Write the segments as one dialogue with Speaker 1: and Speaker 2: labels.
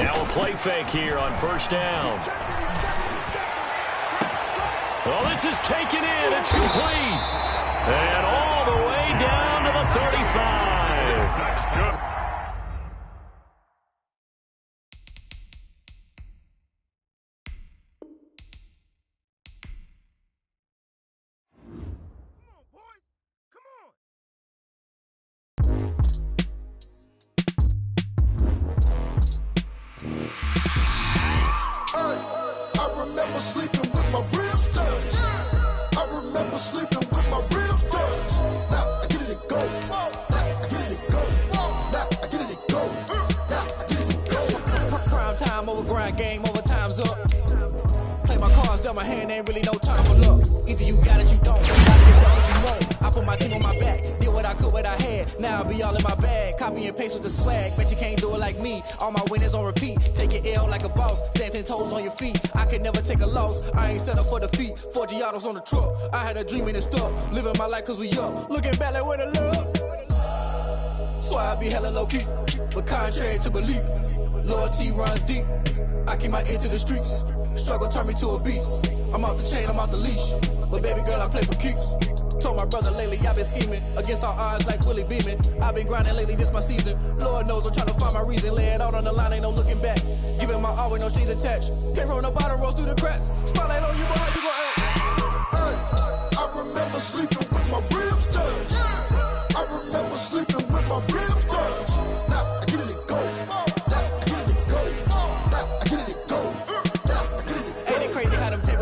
Speaker 1: Now a play fake here on first down. Well, this is taken in. It's complete. And all the way down to the 35. That's good.
Speaker 2: Game over, time's up. Play my cards, dealt my hand, ain't really no time for luck. Either you got it, you don't. Gotta get what you want. I put my team on my back, did what I could, what I had. Now I'll be all in my bag, copy and paste with the swag. Bet you can't do it like me. All my winners on repeat. Take your L like a boss, stand 10 toes on your feet. I can never take a loss. I ain't set up for defeat. 4 Giottos on the truck. I had a dream and it's stuck. Living my life cause we up. Looking back like where the love. So I be hella low key, but contrary to belief, loyalty runs deep. I keep my ear to the streets. Struggle turned me to a beast. I'm off the chain, I'm off the leash. But baby girl, I play for keeps. Told my brother lately, I've been scheming. Against all odds like Willie Beeman. I've been grinding lately, this my season. Lord knows I'm trying to find my reason. Lay it out on the line, ain't no looking back. Giving my all with no strings attached. Came from the bottom, rose through the cracks. Spotlight on you, boy, how you gon' act?
Speaker 3: I remember sleeping with my ribs touched. I remember sleeping with my ribs touched. Now I get it go.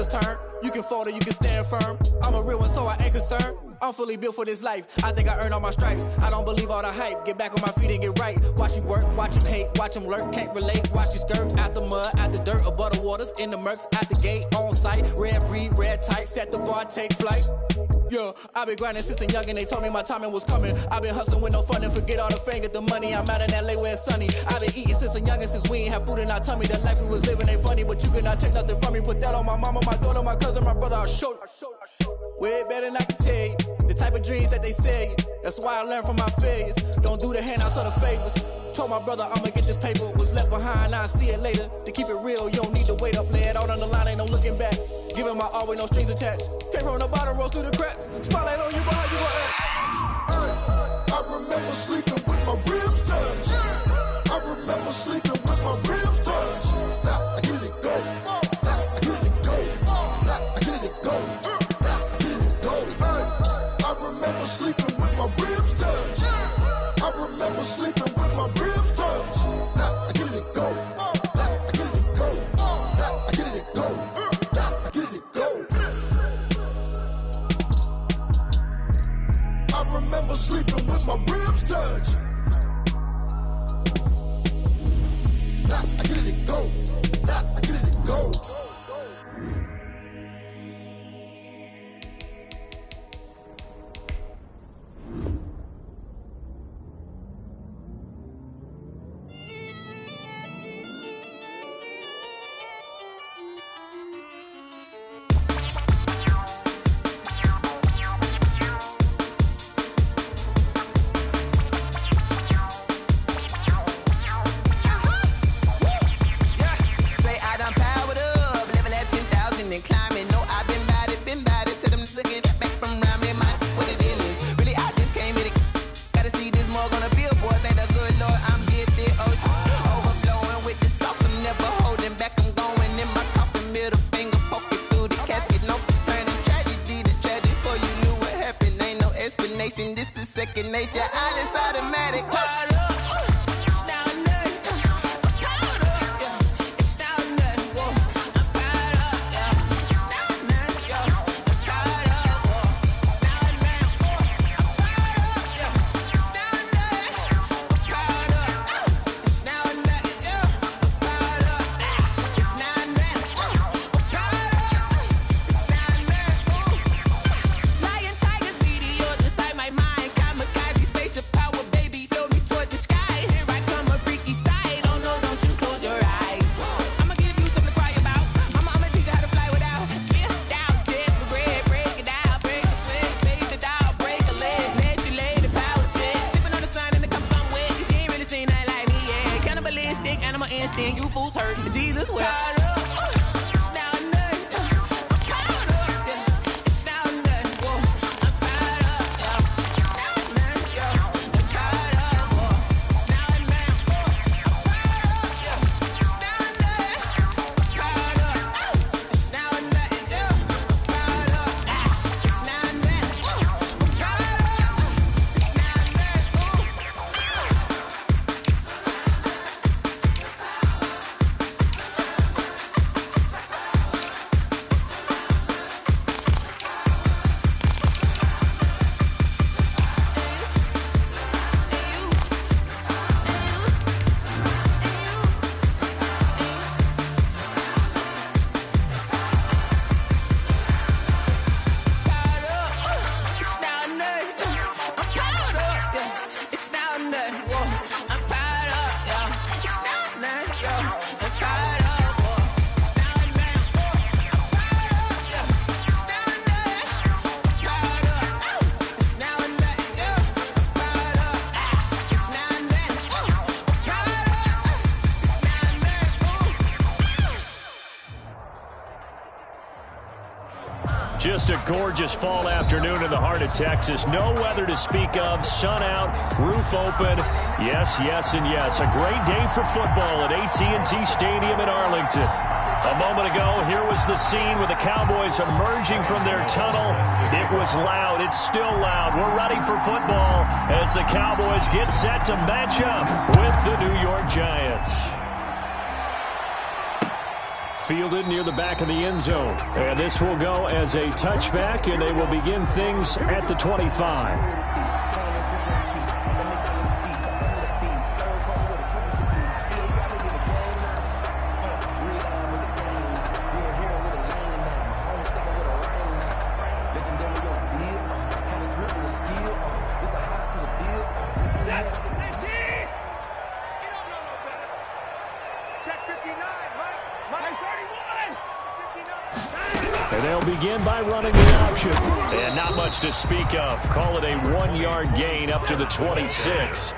Speaker 2: Turn. You can fold or you can stand firm. I'm a real one, so I ain't concerned. I'm fully built for this life. I think I earned all my stripes. I don't believe all the hype. Get back on my feet and get right. Watch you work, watch him hate, watch him lurk. Can't relate, watch you skirt. Out the mud, out the dirt, above the waters, in the murks, at the gate, on site. Red breed, red tight, set the bar, take flight. Yeah, I been grinding since a young and they told me my timing was coming. I been hustling with no fun and forget all the fame, get the money. I'm out in LA where it's sunny. I been eating since a young and since we ain't have food in our tummy. The life we was living ain't funny, but you cannot take nothing from me. Put that on my mama, my daughter, my cousin, my brother, I'll show you. Way better than I can tell you. The type of dreams that they sell you. That's why I learned from my failures. Don't do the handouts or the favors. Told my brother I'ma get this paper. Was left behind, I'll see it later. To keep it real, you don't need to wait up. Lay it out on the line, ain't no looking back. Giving my all with no strings attached. Came from the bottom, rose through the cracks. Spotlight on you, boy, how you gon' act?
Speaker 3: I remember sleeping with my ribs touched. I remember sleeping with my ribs touched. Now I get it go. Now I get it go. Now I get it go. Now I get it go. I remember sleeping with my ribs touched. I remember sleeping with my ribs touched. Now I get it go. Now I get it go. Now I get it go. Now I get it go. I remember sleeping with my ribs touched. Now I get it go. Now I get it go.
Speaker 2: you fools hurt. Jesus wept.
Speaker 1: Just a gorgeous fall afternoon in the heart of Texas. No weather to speak of. Sun out, roof open. Yes, yes, and yes. A great day for football at AT&T Stadium in Arlington. A moment ago, here was the scene with the Cowboys emerging from their tunnel. It was loud. It's still loud. We're ready for football as the Cowboys get set to match up with the New York Giants. Fielded near the back of the end zone. And this will go as a touchback, and they will begin things at the 25. And they'll begin by running the option. And not much to speak of. Call it a 1-yard gain up to the 26.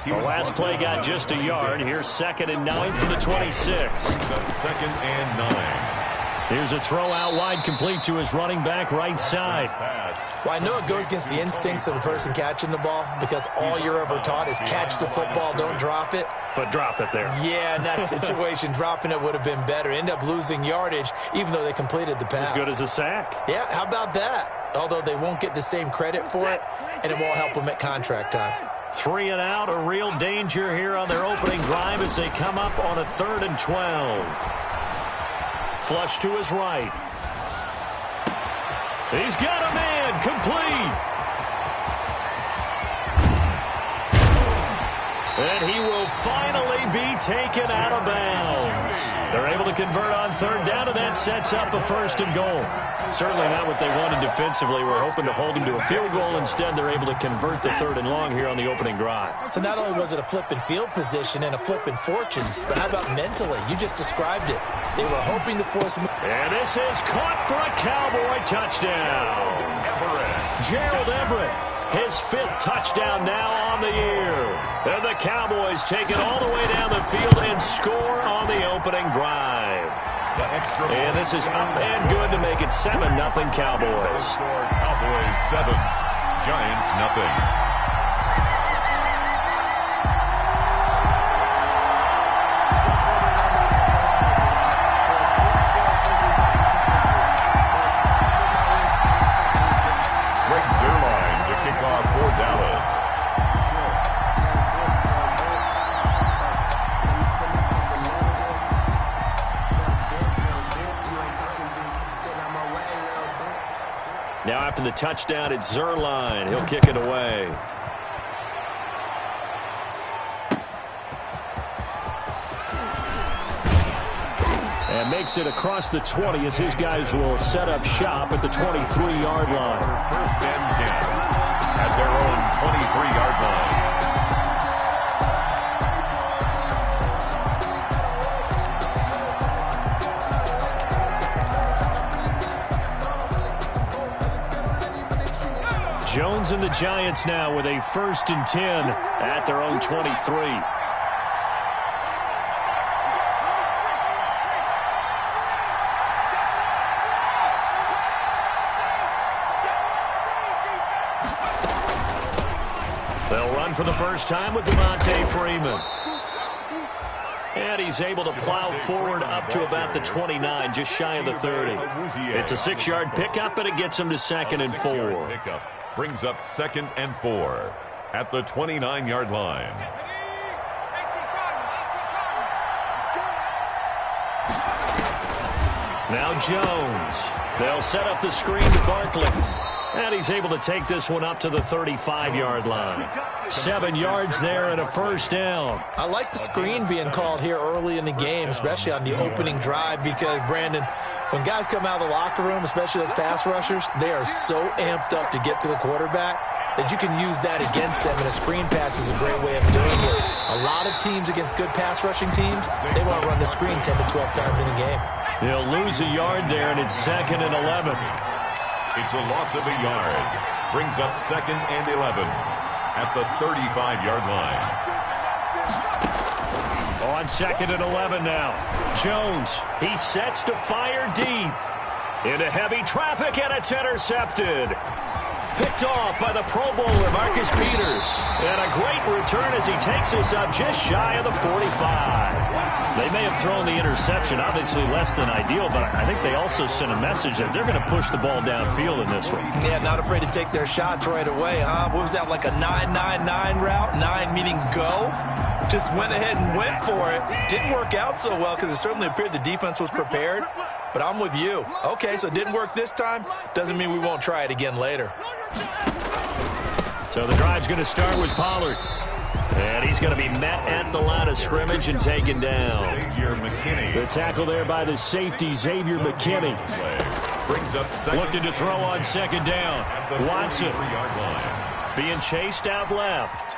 Speaker 1: The last play got just a yard. Here's 2nd and 9 from the 26.
Speaker 4: 2nd and 9.
Speaker 1: Here's a throw out wide, complete to his running back right side.
Speaker 5: Well, I know it goes against the instincts of the person catching the ball because all you're ever taught is catch the football, don't drop it.
Speaker 1: But drop it there.
Speaker 5: Yeah, in that situation, dropping it would have been better. End up losing yardage, even though they completed the pass.
Speaker 1: As good as a sack.
Speaker 5: Yeah, how about that? Although they won't get the same credit for it, and it won't help them at contract time.
Speaker 1: 3 and out, a real danger here on their opening drive as they come up on a 3rd and 12. Flush to his right. He's got a man, complete. And he will finally be taken out of bounds. They're able to convert on 3rd down, and that sets up a 1st and goal. Certainly not what they wanted defensively. We're hoping to hold them to a field goal. Instead, they're able to convert the 3rd and long here on the opening drive.
Speaker 5: So not only was it a flipping field position and a flipping fortunes, but how about mentally? You just described it. They were hoping to force him.
Speaker 1: And this is caught for a Cowboy touchdown. Gerald Everett. His 5th touchdown now on the year. And the Cowboys take it all the way down the field and score on the opening drive. And this is up and good to make it 7-0 Cowboys.
Speaker 4: Cowboys 7, Giants nothing.
Speaker 1: Now after the touchdown, it's Zerline. He'll kick it away. And makes it across the 20 as his guys will set up shop at the 23-yard line.
Speaker 4: 1st and 10 at their own 23-yard line.
Speaker 1: Jones and the Giants now with a 1st and 10 at their own 23. for the first time with Devontae Freeman. And he's able to plow forward up to about the 29, just shy of the 30. It's a 6-yard pickup, and it gets him to 2nd and 4.
Speaker 4: Pickup brings up 2nd and 4 at the 29-yard line.
Speaker 1: Now Jones. They'll set up the screen to Barkley. And he's able to take this one up to the 35-yard line. 7 yards there and a first down.
Speaker 5: I like the screen being called here early in the game, especially on the opening drive, because, Brandon, when guys come out of the locker room, especially those pass rushers, they are so amped up to get to the quarterback that you can use that against them, and a screen pass is a great way of doing it. A lot of teams against good pass rushing teams, they want to run the screen 10 to 12 times in a game.
Speaker 1: They'll lose a yard there, and it's 2nd and 11.
Speaker 4: It's a loss of a yard. Brings up 2nd and 11 at the 35-yard line.
Speaker 1: On 2nd and 11 now. Jones, he sets to fire deep. Into heavy traffic, and it's intercepted. Picked off by the Pro Bowler, Marcus Peters. And a great return as he takes us up just shy of the 45. They may have thrown the interception, obviously less than ideal, but I think they also sent a message that they're going to push the ball downfield in this one.
Speaker 5: Yeah, not afraid to take their shots right away, huh? What was that, like a 9-9-9 route? 9 meaning go? Just went ahead and went for it. Didn't work out so well because it certainly appeared the defense was prepared. But I'm with you. Okay, so it didn't work this time. Doesn't mean we won't try it again later.
Speaker 1: So the drive's going to start with Pollard. And he's going to be met at the line of scrimmage and taken down.
Speaker 4: Xavier McKinney.
Speaker 1: The tackle there by the safety, Xavier McKinney.
Speaker 4: Brings up 2nd.
Speaker 1: Looking to throw on 2nd down. Watson being chased out left.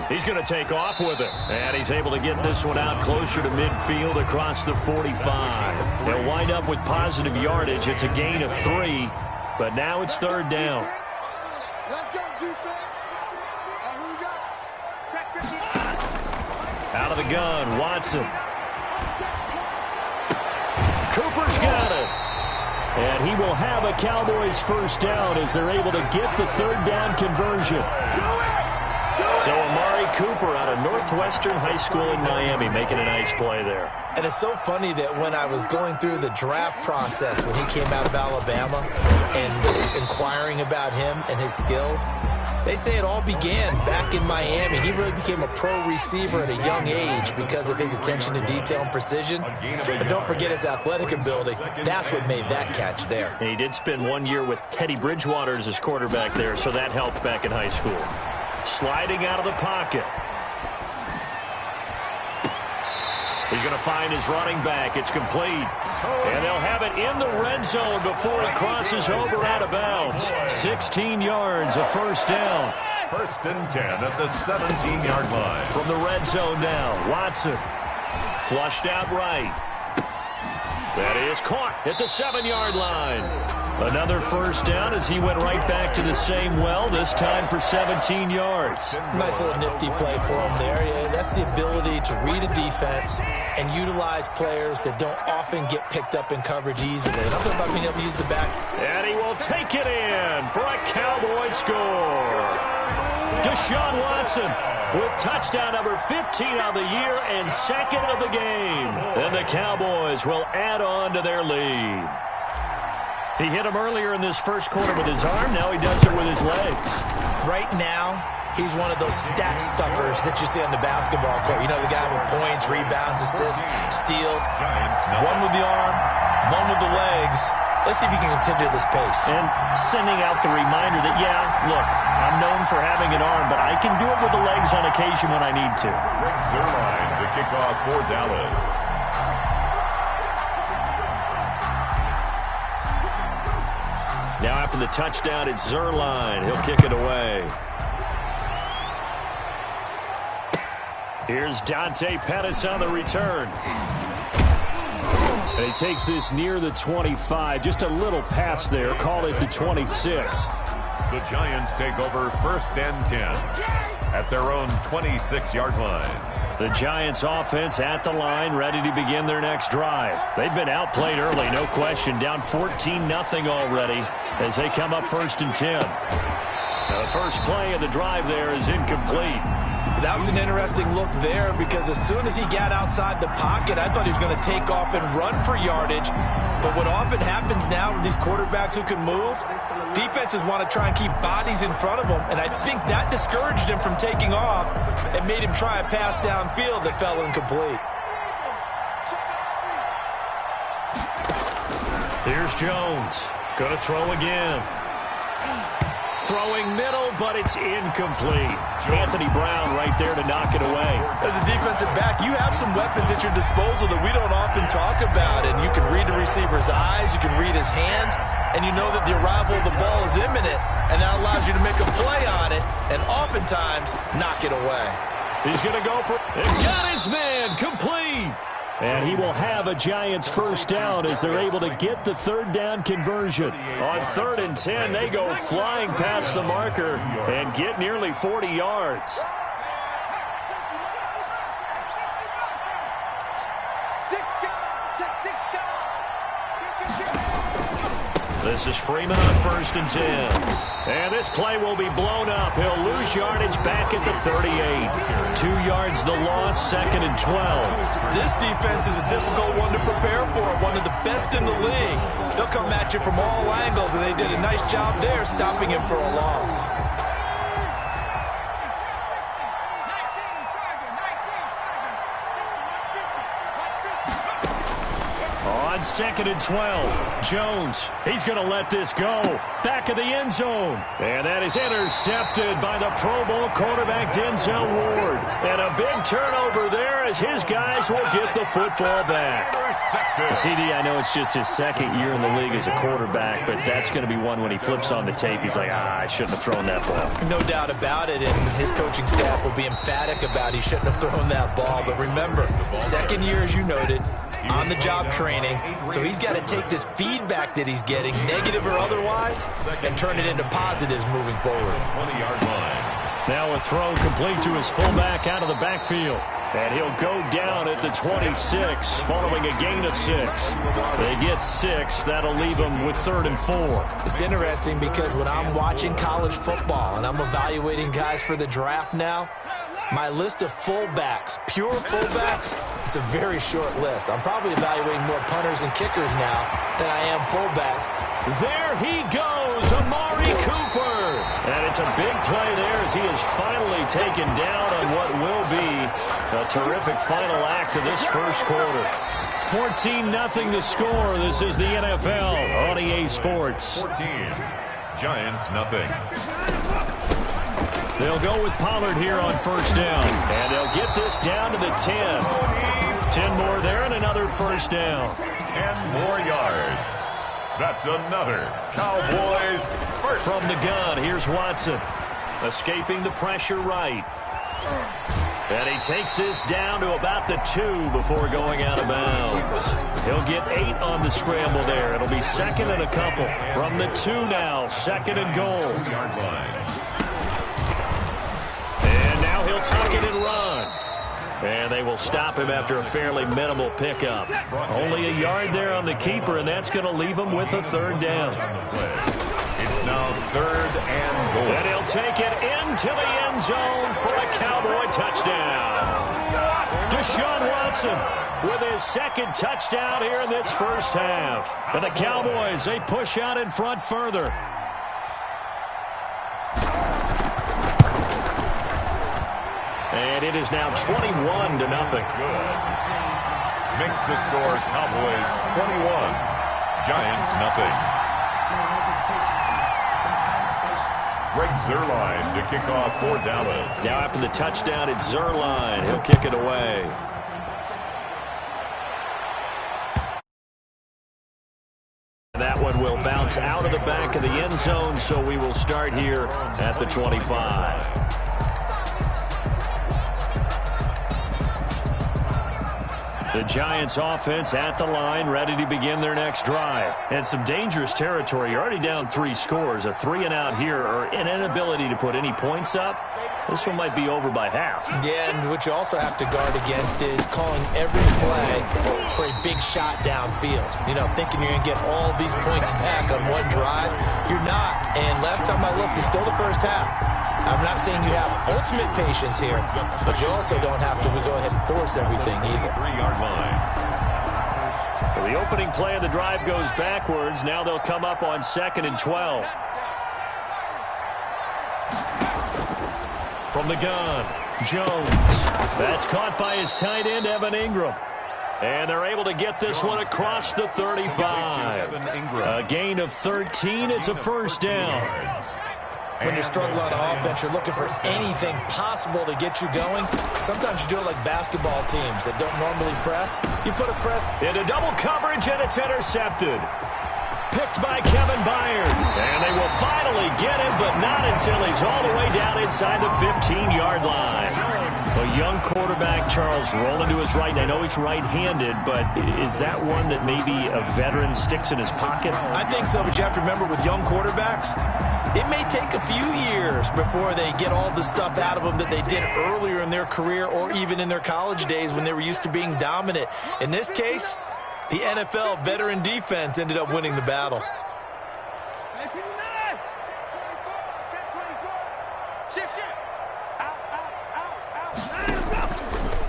Speaker 1: He's going to take off with it. And he's able to get this one out closer to midfield across the 45. They'll wind up with positive yardage. It's a gain of 3, but now it's 3rd down.
Speaker 3: Let's go, defense. Who we got?
Speaker 1: Out of the gun, Watson. Cooper's got it. And he will have a Cowboys first down as they're able to get the 3rd down conversion. So Amari Cooper out of Northwestern High School in Miami making a nice play there.
Speaker 5: And it's so funny that when I was going through the draft process when he came out of Alabama and was inquiring about him and his skills, they say it all began back in Miami. He really became a pro receiver at a young age because of his attention to detail and precision. But don't forget his athletic ability. That's what made that catch there.
Speaker 1: And he did spend 1 year with Teddy Bridgewater as his quarterback there, so that helped back in high school. Sliding out of the pocket. He's going to find his running back. It's complete. And they'll have it in the red zone before he crosses over out of bounds. 16 yards, a first down.
Speaker 4: 1st and 10 at the 17-yard line.
Speaker 1: From the red zone now, Watson. Flushed out right. That is caught at the 7-yard line. Another first down as he went right back to the same well, this time for 17 yards.
Speaker 5: Nice little nifty play for him there. Yeah, that's the ability to read a defense and utilize players that don't often get picked up in coverage easily. And I'm talking about being able to use the back.
Speaker 1: And he will take it in for a Cowboy score. Deshaun Watson with touchdown number 15 of the year and 2nd of the game. And the Cowboys will add on to their lead. He hit him earlier in this first quarter with his arm. Now he does it with his legs.
Speaker 5: Right now, he's one of those stat stuffers that you see on the basketball court. You know, the guy with points, rebounds, assists, steals. One with the arm, one with the legs. Let's see if he can continue this pace.
Speaker 1: And sending out the reminder that, yeah, look, I'm known for having an arm, but I can do it with the legs on occasion when I need to.
Speaker 4: Rick Zerline, the kickoff for Dallas.
Speaker 1: Now after the touchdown, it's Zerline. He'll kick it away. Here's Dante Pettis on the return. And he takes this near the 25. Just a little pass there. Call it the 26.
Speaker 4: The Giants take over 1st and 10 at their own 26-yard line.
Speaker 1: The Giants offense at the line, ready to begin their next drive. They've been outplayed early, no question. Down 14-0 already as they come up 1st and 10. Now, the first play of the drive there is incomplete.
Speaker 5: That was an interesting look there because as soon as he got outside the pocket, I thought he was going to take off and run for yardage. But what often happens now with these quarterbacks who can move, defenses want to try and keep bodies in front of them, and I think that discouraged him from taking off and made him try a pass downfield that fell incomplete.
Speaker 1: Here's Jones. Going to throw again. Throwing middle, but it's incomplete. Anthony Brown right there to knock it away.
Speaker 5: As a defensive back, you have some weapons at your disposal that we don't often talk about, and you can read the receiver's eyes, you can read his hands, and you know that the arrival of the ball is imminent, and that allows you to make a play on it, and oftentimes knock it away.
Speaker 1: He's going to go for it. Got his man complete. And he will have a Giants first down as they're able to get the third down conversion. On 3rd and 10, they go flying past the marker and get nearly 40 yards. This is Freeman on 1st and 10. And this play will be blown up. He'll lose yardage back at the 38. 2 yards the loss, 2nd and 12.
Speaker 5: This defense is a difficult one to prepare for, one of the best in the league. They'll come at you from all angles, and they did a nice job there stopping him for a loss.
Speaker 1: On 2nd and 12, Jones, he's going to let this go. Back of the end zone. And that is intercepted by the Pro Bowl quarterback Denzel Ward. And a big turnover there as his guys will get the football back. CD, I know it's just his 2nd year in the league as a quarterback, but that's going to be one when he flips on the tape. He's like, I shouldn't have thrown that ball.
Speaker 5: No doubt about it, and his coaching staff will be emphatic about he shouldn't have thrown that ball. But remember, 2nd year, as you noted, on-the-job training, so he's got to take this feedback that he's getting, negative or otherwise, and turn it into positives moving forward.
Speaker 4: 20-yard line.
Speaker 1: Now a throw complete to his fullback out of the backfield. And he'll go down at the 26 following a gain of 6. They get 6. That'll leave them with 3rd and 4.
Speaker 5: It's interesting because when I'm watching college football and I'm evaluating guys for the draft now, my list of fullbacks, pure fullbacks, it's a very short list. I'm probably evaluating more punters and kickers now than I am fullbacks.
Speaker 1: There he goes, Amari Cooper. And it's a big play there as he is finally taken down on what will be a terrific final act of this first quarter. 14-0 the score. This is the NFL on EA Sports.
Speaker 4: 14. Giants, nothing.
Speaker 1: They'll go with Pollard here on 1st down. And they'll get this down to the 10. 10 more there and another 1st down.
Speaker 4: 10 more yards. That's another Cowboys first.
Speaker 1: From the gun, here's Watson. Escaping the pressure right. And he takes this down to about the 2 before going out of bounds. He'll get 8 on the scramble there. It'll be 2nd and a couple. From the 2 now, 2nd and goal.
Speaker 4: 2-yard line.
Speaker 1: And now he'll tuck it and run. And they will stop him after a fairly minimal pickup. Only a yard there on the keeper, and that's going to leave him with a 3rd down.
Speaker 4: It's now 3rd and goal.
Speaker 1: And he'll take it into the end zone for a Cowboy touchdown. Deshaun Watson with his 2nd touchdown here in this first half. And the Cowboys, they push out in front further. And it is now 21-0.
Speaker 4: Good. Makes the score Cowboys 21. Giants, nothing. Greg Zuerlein to kick off for Dallas.
Speaker 1: Now after the touchdown, it's Zuerlein. He'll kick it away. That one will bounce out of the back of the end zone, so we will start here at the 25. The Giants offense at the line, ready to begin their next drive. And some dangerous territory. You're already down 3 scores. A 3-and-out here or an inability to put any points up This one might be over by half.
Speaker 5: Yeah, and what you also have to guard against is calling every play for a big shot downfield. You know, thinking you're going to get all these points back on one drive. You're not. And last time I looked, it's still the first half. I'm not saying you have ultimate patience here, but you also don't have to go ahead and force everything either.
Speaker 4: 3-yard line.
Speaker 1: So the opening play of the drive goes backwards. Now they'll come up on 2nd and 12. From the gun, Jones. That's caught by his tight end, Evan Ingram. And they're able to get this one across the 35. A gain of 13. It's a first down.
Speaker 5: When you're struggling on offense, you're looking for anything possible to get you going. Sometimes you do it like basketball teams that don't normally press. You put a press
Speaker 1: into double coverage, and it's intercepted. Picked by Kevin Byard. And they will finally get him, but not until he's all the way down inside the 15-yard line. A young quarterback, Charles, rolling to his right. I know he's right-handed, but is that one that maybe a veteran sticks in his pocket?
Speaker 5: I think so, but you have to remember with young quarterbacks, it may take a few years before they get all the stuff out of them that they did earlier in their career or even in their college days when they were used to being dominant. In this case, the NFL veteran defense ended up winning the battle.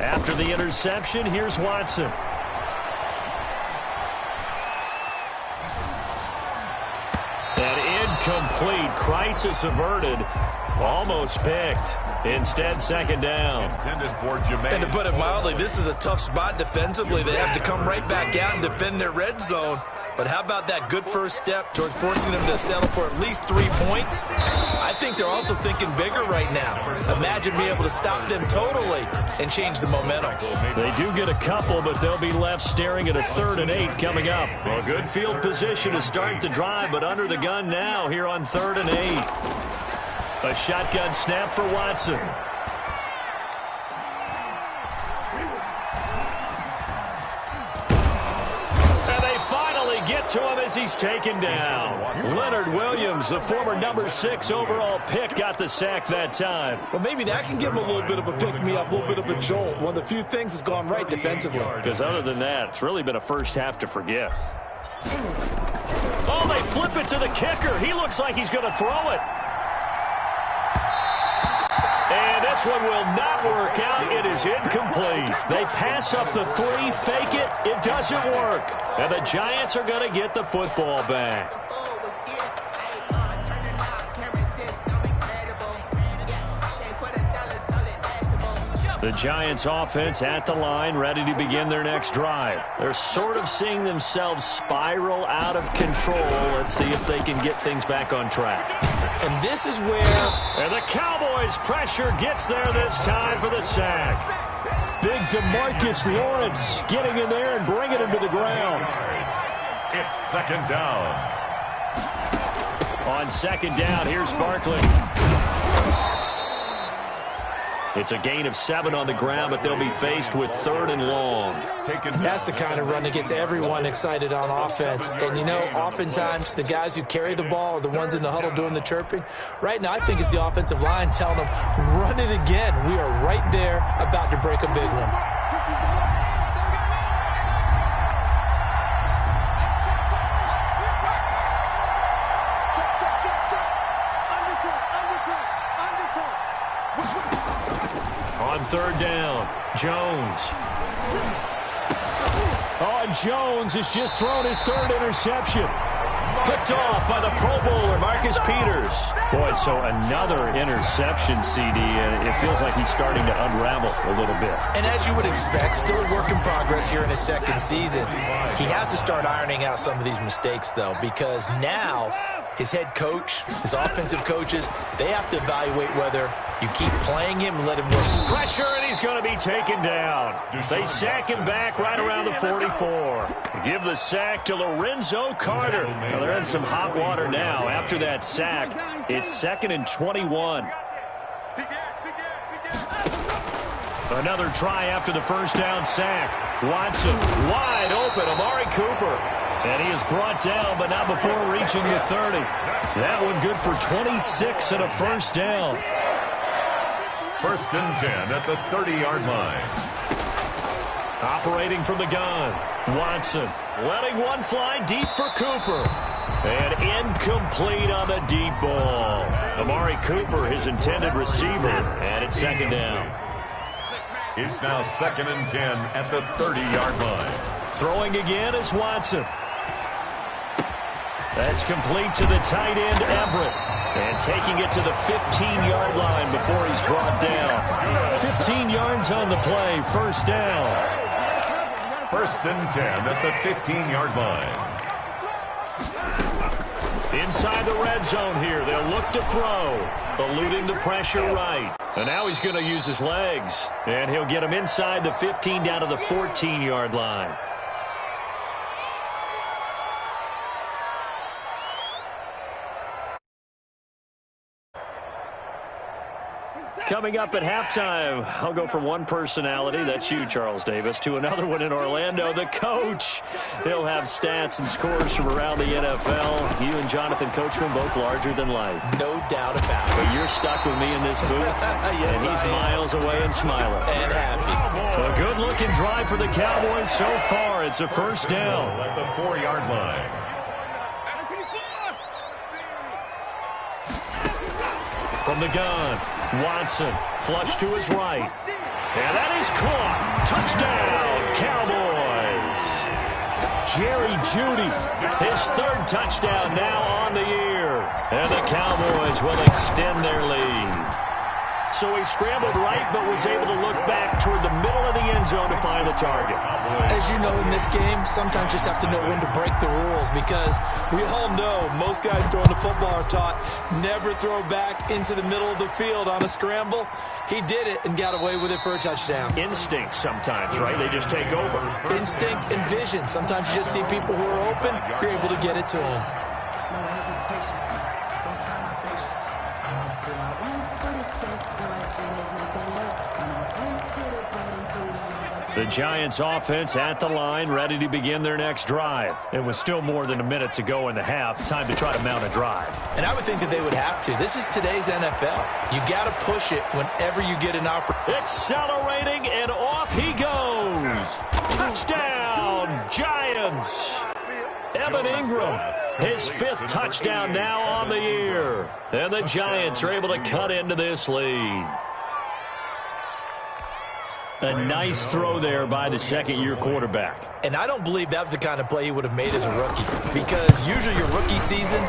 Speaker 1: After the interception, here's Watson. And incomplete. Crisis averted. Almost picked. Instead, second down.
Speaker 5: And to put it mildly, this is a tough spot defensively. They have to come right back out and defend their red zone. But how about that good first step towards forcing them to settle for at least 3 points? I think they're also thinking bigger right now. Imagine being able to stop them totally and change the momentum.
Speaker 1: They do get a couple, but they'll be left staring at a 3rd and 8 coming up. Well, good field position to start the drive, but under the gun now here on 3rd and 8. A shotgun snap for Watson. To him as he's taken down. Leonard Williams, the former number 6 overall pick, got the sack that time.
Speaker 5: Well, maybe that can give him a little bit of a pick-me-up, a little bit of a jolt. One of the few things that's gone right defensively.
Speaker 1: Because other than that, it's really been a first half to forget. Oh, they flip it to the kicker. He looks like he's going to throw it. And this one will not work out. It is incomplete. They pass up the 3, fake it. It doesn't work. And the Giants are going to get the football back. The Giants offense at the line, ready to begin their next drive. They're sort of seeing themselves spiral out of control. Let's see if they can get things back on track.
Speaker 5: And this is where...
Speaker 1: And the Cowboys' pressure gets there this time for the sack. Big DeMarcus Lawrence getting in there and bringing him to the ground.
Speaker 4: It's second down.
Speaker 1: On second down, here's Barkley. It's a gain of 7 on the ground, but they'll be faced with 3rd and long.
Speaker 5: That's the kind of run that gets everyone excited on offense. And, you know, oftentimes the guys who carry the ball are the ones in the huddle doing the chirping. Right now, I think it's the offensive line telling them, run it again. We are right there about to break a big one.
Speaker 1: On 3rd down, Jones. Oh, and Jones has just thrown his 3rd interception. Picked off by the Pro Bowler, Marcus Peters. Boy, so another interception, CD, and it feels like he's starting to unravel a little bit.
Speaker 5: And as you would expect, still a work in progress here in his 2nd season. He has to start ironing out some of these mistakes, though, because now his head coach, his offensive coaches, they have to evaluate whether you keep playing him and let him work.
Speaker 1: Pressure, and he's going to be taken down. They sack him back right around the 44. Give the sack to Lorenzo Carter. Now they're in some hot water now. After that sack, it's 2nd and 21. Another try after the first down sack. Watson wide open. Amari Cooper. And he is brought down, but not before reaching the 30. That one good for 26 and a first down.
Speaker 4: First and 10 at the 30-yard line.
Speaker 1: Operating from the gun, Watson letting one fly deep for Cooper. And incomplete on the deep ball. Amari Cooper, his intended receiver, and it's second down.
Speaker 4: It's now second and 10 at the 30-yard line.
Speaker 1: Throwing again is Watson. That's complete to the tight end, Everett. And taking it to the 15-yard line before he's brought down. 15 yards on the play, first down.
Speaker 4: First and 10 at the 15-yard line.
Speaker 1: Inside the red zone here, they'll look to throw. Eluding the pressure right. And now he's going to use his legs. And he'll get him inside the 15 down to the 14-yard line. Coming up at halftime, I'll go from one personality, that's you, Charles Davis, to another one in Orlando, the coach. He'll have stats and scores from around the NFL. You and Jonathan Coachman both larger than life.
Speaker 5: No doubt about it.
Speaker 1: But you're stuck with me in this booth,
Speaker 5: Yes,
Speaker 1: and he's miles away and smiling.
Speaker 5: And happy.
Speaker 1: A good-looking drive for the Cowboys so far. It's a first down.
Speaker 4: At the 4-yard line.
Speaker 1: From the gun, Watson, flush to his right. And that is caught. Touchdown, Cowboys. Jerry Jeudy, his third touchdown now on the year. And the Cowboys will extend their lead. So he scrambled right, but was able to look back toward the middle of the end zone to find the target.
Speaker 5: As you know, in this game, sometimes you just have to know when to break the rules, because we all know most guys throwing the football are taught never throw back into the middle of the field on a scramble. He did it and got away with it for a touchdown.
Speaker 1: Instinct sometimes, right? They just take over.
Speaker 5: Instinct and vision. Sometimes you just see people who are open, you're able to get it to them.
Speaker 6: No hesitation. Don't try my patience. I'm gonna pull out one for the sake. No finish, make it look. I'm gonna point to the bread until we all
Speaker 1: The Giants offense at the line, ready to begin their next drive. It was still more than a minute to go in the half. Time to try to mount a drive.
Speaker 5: And I would think that they would have to. This is today's NFL. You got to push it whenever you get an opportunity.
Speaker 1: Accelerating, and off he goes. Touchdown, Giants. Evan Ingram, his fifth touchdown now on the year. And the Giants are able to cut into this lead. A nice throw there by the second-year quarterback.
Speaker 5: And I don't believe that was the kind of play he would have made as a rookie, because usually your rookie season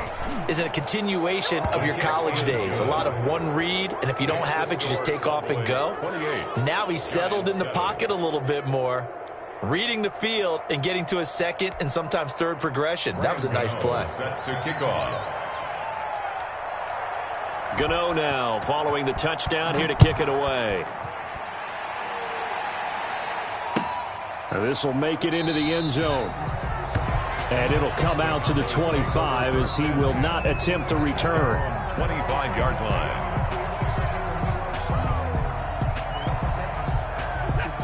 Speaker 5: is a continuation of your college days. A lot of one read, and if you don't have it, you just take off and go. Now he's settled in the pocket a little bit more, reading the field and getting to a second and sometimes third progression. That was a nice play.
Speaker 4: Set to kick off.
Speaker 1: Gano now following the touchdown here to kick it away. This will make it into the end zone. And it'll come out to the 25 as he will not attempt to return.
Speaker 4: 25-yard line.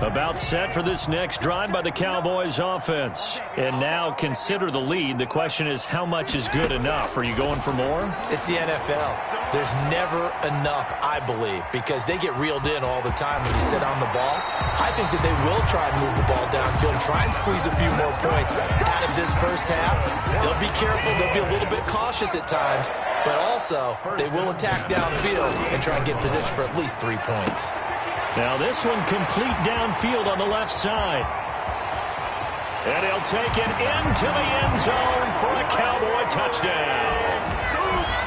Speaker 1: About set for this next drive by the Cowboys offense. And now consider the lead. The question is, how much is good enough? Are you going for more?
Speaker 5: It's the NFL. There's never enough, I believe, because they get reeled in all the time when you sit on the ball. I think that they will try and move the ball downfield and try and squeeze a few more points out of this first half. They'll be careful. They'll be a little bit cautious at times, but also they will attack downfield and try and get position for at least 3 points.
Speaker 1: Now this one complete downfield on the left side. And he'll take it into the end zone for a Cowboy touchdown.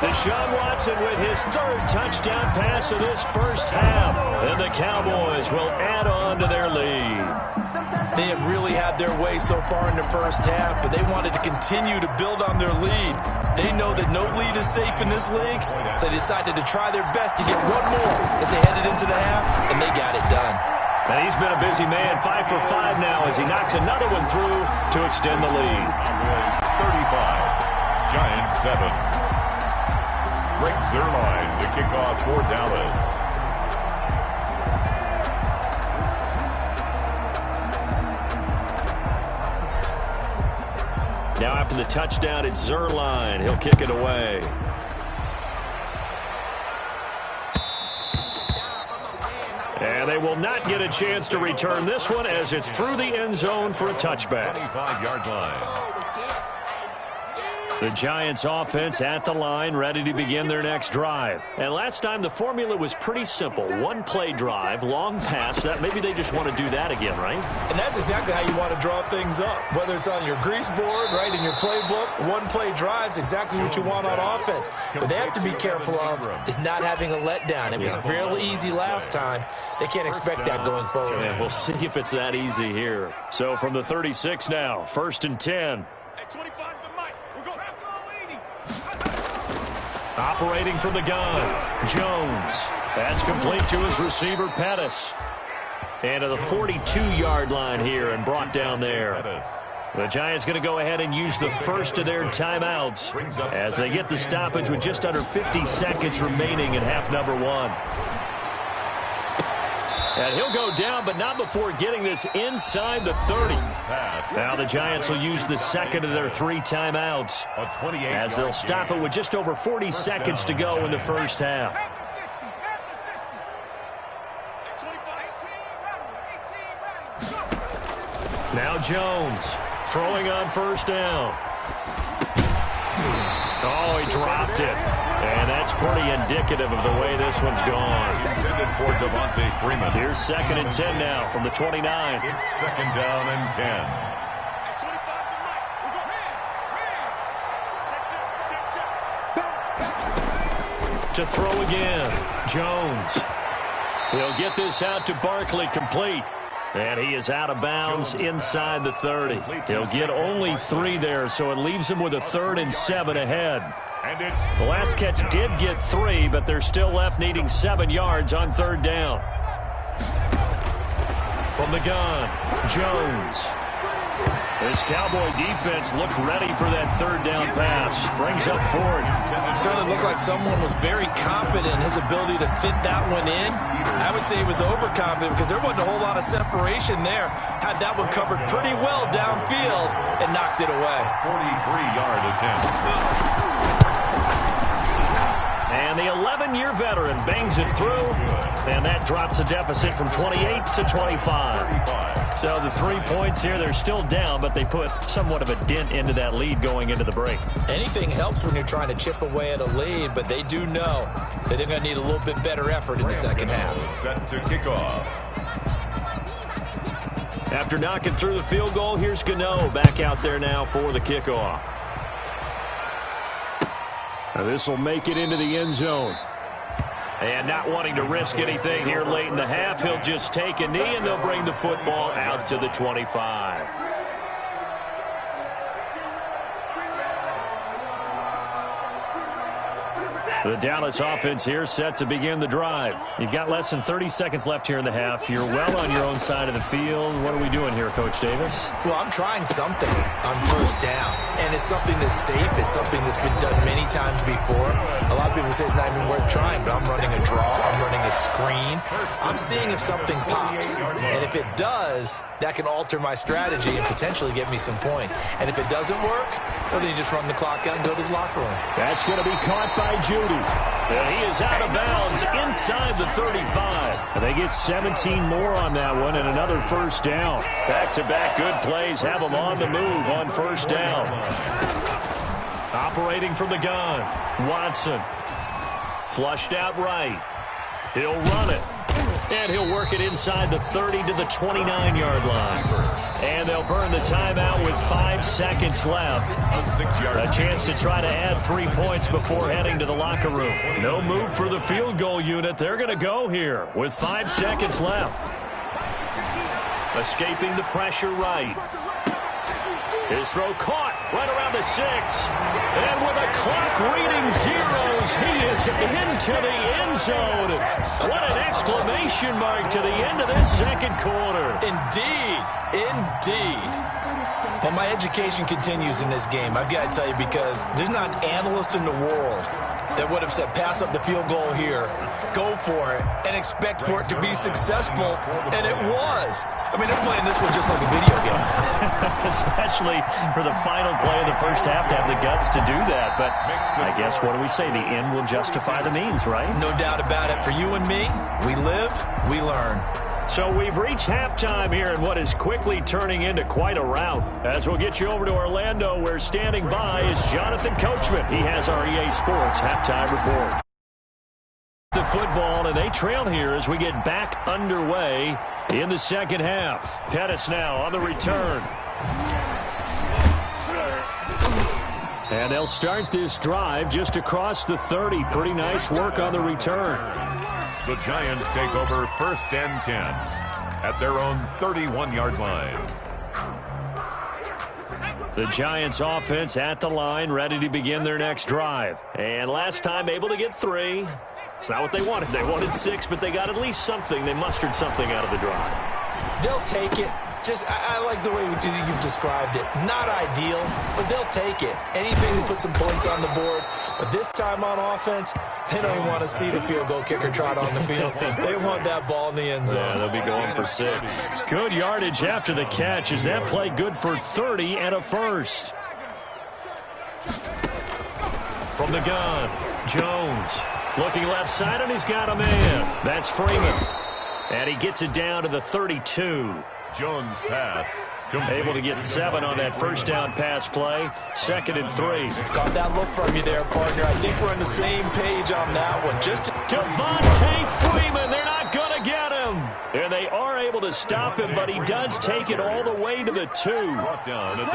Speaker 1: Deshaun Watson with his third touchdown pass of this first half. And the Cowboys will add on to their lead.
Speaker 5: They have really had their way so far in the first half, but they wanted to continue to build on their lead. They know that no lead is safe in this league, so they decided to try their best to get one more as they headed into the half, and they got it done.
Speaker 1: And he's been a busy man, 5 for 5 now as he knocks another one through to extend the lead.
Speaker 4: 35, Giants 7. Greg Zuerlein to kick off for Dallas.
Speaker 1: Now after the touchdown, it's Zuerlein. He'll kick it away. And they will not get a chance to return this one as it's through the end zone for a touchback.
Speaker 4: 25-yard line.
Speaker 1: The Giants offense at the line, ready to begin their next drive. And last time the formula was pretty simple. One-play drive, long pass. That maybe they just want to do that again, right?
Speaker 5: And that's exactly how you want to draw things up. Whether it's on your grease board, right, in your playbook, one-play drive's exactly what you want on offense. What they have to be careful of is not having a letdown. It was real easy last time. They can't expect that going forward.
Speaker 1: Yeah, we'll see if it's that easy here. So from the 36 now, 1st and 10. Operating from the gun, Jones. That's complete to his receiver, Pettis. And to the 42-yard line here and brought down there. The Giants going to go ahead and use the first of their timeouts as they get the stoppage with just under 50 seconds remaining in half number 1. And he'll go down, but not before getting this inside the 30. Now the Giants will use the second of their 3 timeouts as they'll stop it with just over 40 seconds to go in the first half. Now Jones throwing on first down. Oh, he dropped it. And that's pretty indicative of the way this one's gone.
Speaker 4: Intended for Devontae Freeman.
Speaker 1: Here's 2nd and 10 now from the 29.
Speaker 4: It's 2nd down and 10.
Speaker 1: To throw again, Jones. He'll get this out to Barkley, complete. And he is out of bounds inside the 30. He'll get only 3 there, so it leaves him with a 3rd and 7 ahead. The last catch did get 3, but they're still left needing 7 yards on 3rd down. From the gun, Jones. This Cowboy defense looked ready for that 3rd down pass. Brings up 4th.
Speaker 5: It certainly looked like someone was very confident in his ability to fit that one in. I would say he was overconfident because there wasn't a whole lot of separation there. Had that one covered pretty well downfield and knocked it away.
Speaker 4: 43-yard attempt.
Speaker 1: And the 11-year veteran bangs it through, and that drops the deficit from 28 to 25. So the 3 points here, they're still down, but they put somewhat of a dent into that lead going into the break.
Speaker 5: Anything helps when you're trying to chip away at a lead, but they do know that they're going to need a little bit better effort in the second half.
Speaker 4: Set to kick off.
Speaker 1: After knocking through the field goal, here's Gano back out there now for the kickoff. This will make it into the end zone. And not wanting to risk anything here late in the half, he'll just take a knee and they'll bring the football out to the 25. The Dallas offense here set to begin the drive. You've got less than 30 seconds left here in the half. You're well on your own side of the field. What are we doing here, Coach Davis?
Speaker 5: Well, I'm trying something on first down, and it's something that's safe. It's something that's been done many times before. A lot of people say it's not even worth trying, but I'm running a draw. I'm running a screen. I'm seeing if something pops, and if it does, that can alter my strategy and potentially get me some points. And if it doesn't work, well, then you just run the clock out and go to the locker room.
Speaker 1: That's going to be caught by Judy. And he is out of bounds inside the 35. And they get 17 more on that one and another first down. Back-to-back good plays have them on the move on first down. Operating from the gun, Watson. Flushed out right. He'll run it. And he'll work it inside the 30 to the 29-yard line. And they'll burn the timeout with 5 seconds left. A chance to try to add 3 points before heading to the locker room. No move for the field goal unit. They're going to go here with 5 seconds left. Escaping the pressure right. His throw caught right around the 6. And with a clock reading zeros, he is into the end zone. What an exclamation mark to the end of this second quarter.
Speaker 5: Indeed. Indeed. Well, my education continues in this game. I've got to tell you, because there's not an analyst in the world that would have said pass up the field goal here, go for it, and expect for it to be successful, and it was. I mean, they're playing this one just like a video game.
Speaker 1: Especially for the final play of the first half to have the guts to do that. But I guess, what do we say? The end will justify the means, right?
Speaker 5: No doubt about it. For you and me, we live, we learn.
Speaker 1: So we've reached halftime here in what is quickly turning into quite a rout. As we'll get you over to Orlando, where standing by is Jonathan Coachman. He has our EA Sports halftime report. The football, and they trail here as we get back underway in the second half. Pettis now on the return. And they'll start this drive just across the 30. Pretty nice work on the return.
Speaker 4: The Giants take over 1st and 10 at their own 31-yard line.
Speaker 1: The Giants offense at the line, ready to begin their next drive. And last time able to get 3. It's not what they wanted. They wanted 6, but they got at least something. They mustered something out of the drive.
Speaker 5: They'll take it. I like the way you've described it. Not ideal, but they'll take it. Anything to put some points on the board. But this time on offense, they don't even want to see the field goal kicker trot on the field. They want that ball in the end zone.
Speaker 1: Yeah, they'll be going for 6. Good yardage after the catch. Is that play good for 30 and a first? From the gun, Jones. Looking left side, and he's got a man. That's Freeman. And he gets it down to the 32.
Speaker 4: Jones pass.
Speaker 1: Able to get 7 on that first down pass play. 2nd and 3.
Speaker 5: Got that look from you there, partner. I think we're on the same page on that one. Just
Speaker 1: Devontae Freeman, they're not going to get him. And they are able to stop him, but he does take it all the way to the 2.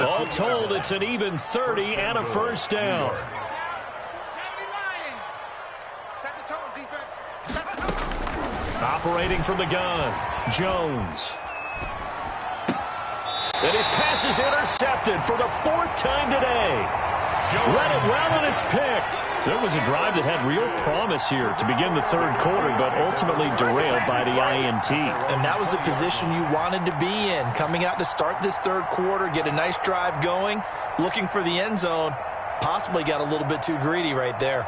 Speaker 1: All told, it's an even 30 and a first down. Operating from the gun, Jones. And his pass is intercepted for the 4th time today. Read it well, and it's picked. So it was a drive that had real promise here to begin the 3rd quarter, but ultimately derailed by the INT.
Speaker 5: And that was the position you wanted to be in. Coming out to start this 3rd quarter, get a nice drive going, looking for the end zone. Possibly got a little bit too greedy right there.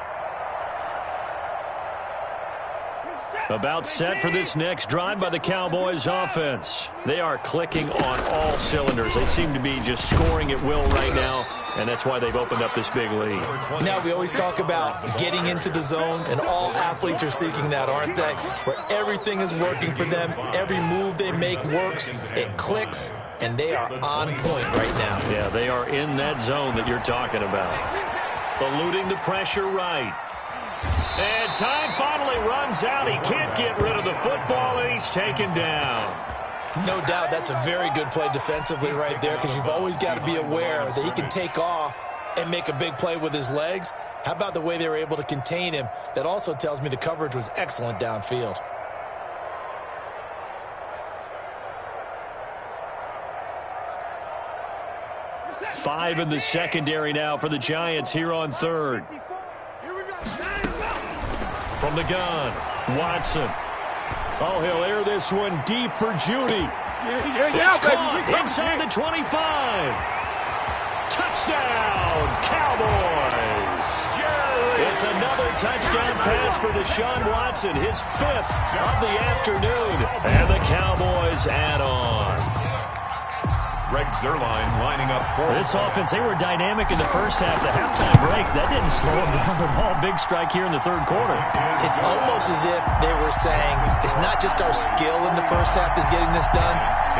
Speaker 1: About set for this next drive by the Cowboys offense. They are clicking on all cylinders. They seem to be just scoring at will right now, and that's why they've opened up this big lead.
Speaker 5: Now, we always talk about getting into the zone, and all athletes are seeking that, aren't they? Where everything is working for them. Every move they make works. It clicks, and they are on point right now.
Speaker 1: Yeah, they are in that zone that you're talking about. Eluding the pressure right. And time finally runs out. He can't get rid of the football, and he's taken down.
Speaker 5: No doubt that's a very good play defensively right there, because you've always got to be aware that he can take off and make a big play with his legs. How about the way they were able to contain him? That also tells me the coverage was excellent downfield.
Speaker 1: Five in the secondary now for the Giants here on 3rd. From the gun, Watson. Oh, he'll air this one deep for Judy. It's caught inside the 25. Touchdown, Cowboys. It's another touchdown pass for Deshaun Watson, his 5th of the afternoon. And the Cowboys add on.
Speaker 4: Greg Zerline lining up for
Speaker 1: this offense. They were dynamic in the first half. The halftime break, that didn't slow them down at all. Big strike here in the 3rd quarter.
Speaker 5: It's almost as if they were saying, it's not just our skill in the first half that's getting this done,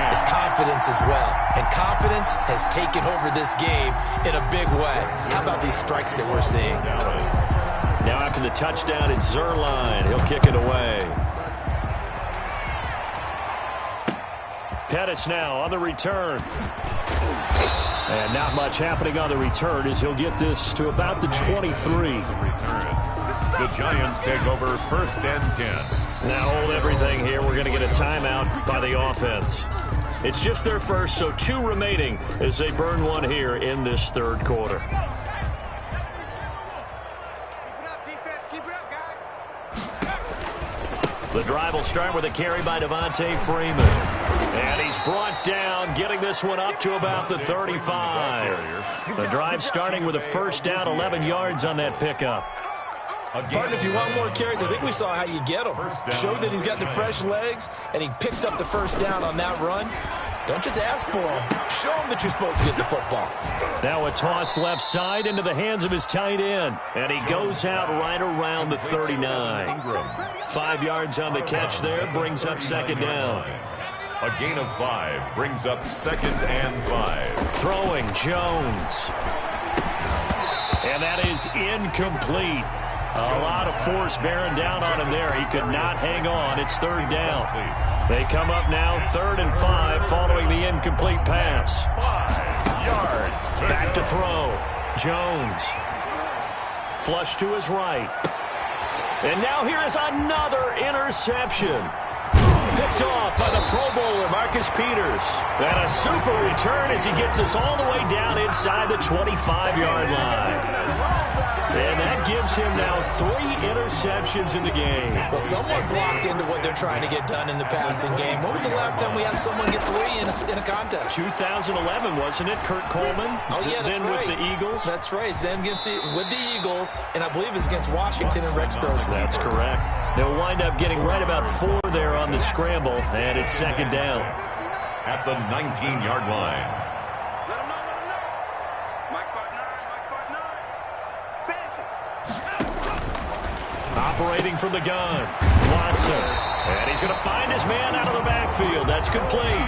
Speaker 5: it's confidence as well. And confidence has taken over this game in a big way. How about these strikes that we're seeing?
Speaker 1: Now after the touchdown, it's Zerline. He'll kick it away. Pettis now on the return. And not much happening on the return as he'll get this to about the 23.
Speaker 4: The Giants take over 1st and 10.
Speaker 1: Now hold everything here. We're going to get a timeout by the offense. It's just their first, so 2 remaining as they burn one here in this 3rd quarter. The drive will start with a carry by Devontae Freeman. And he's brought down, getting this one up to about the 35. The drive starting with a first down, 11 yards on that pickup.
Speaker 5: Partner, if you want more carries, I think we saw how you get them. Showed that he's got the fresh legs, and he picked up the first down on that run. Don't just ask for them. Show them that you're supposed to get the football.
Speaker 1: Now a toss left side into the hands of his tight end. And he goes out right around the 39. 5 yards on the catch there, brings up second down.
Speaker 4: A gain of 5 brings up 2nd and 5.
Speaker 1: Throwing Jones. And that is incomplete. A lot of force bearing down on him there. He could not hang on. It's 3rd down. They come up now 3rd and 5 following the incomplete pass.
Speaker 4: 5 yards.
Speaker 1: Back to throw. Jones. Flush to his right. And now here is another interception. Picked off by the Pro Bowler, Marcus Peters. And a super return as he gets us all the way down inside the 25-yard line. And that gives him now 3 interceptions in the game.
Speaker 5: Well, someone's locked into what they're trying to get done in the passing game. When was the last time we had someone get 3 in a contest?
Speaker 1: 2011, wasn't it? Kurt Coleman.
Speaker 5: Oh, yeah, that's
Speaker 1: then
Speaker 5: right.
Speaker 1: With the Eagles.
Speaker 5: That's right. Then with the Eagles, and I believe it's against Washington and Rex Grossman.
Speaker 1: That's correct. They'll wind up getting right about 4 there on the scramble, and it's 2nd down.
Speaker 4: At the 19-yard line.
Speaker 1: Operating from the gun, Watson. And he's going to find his man out of the backfield. That's complete.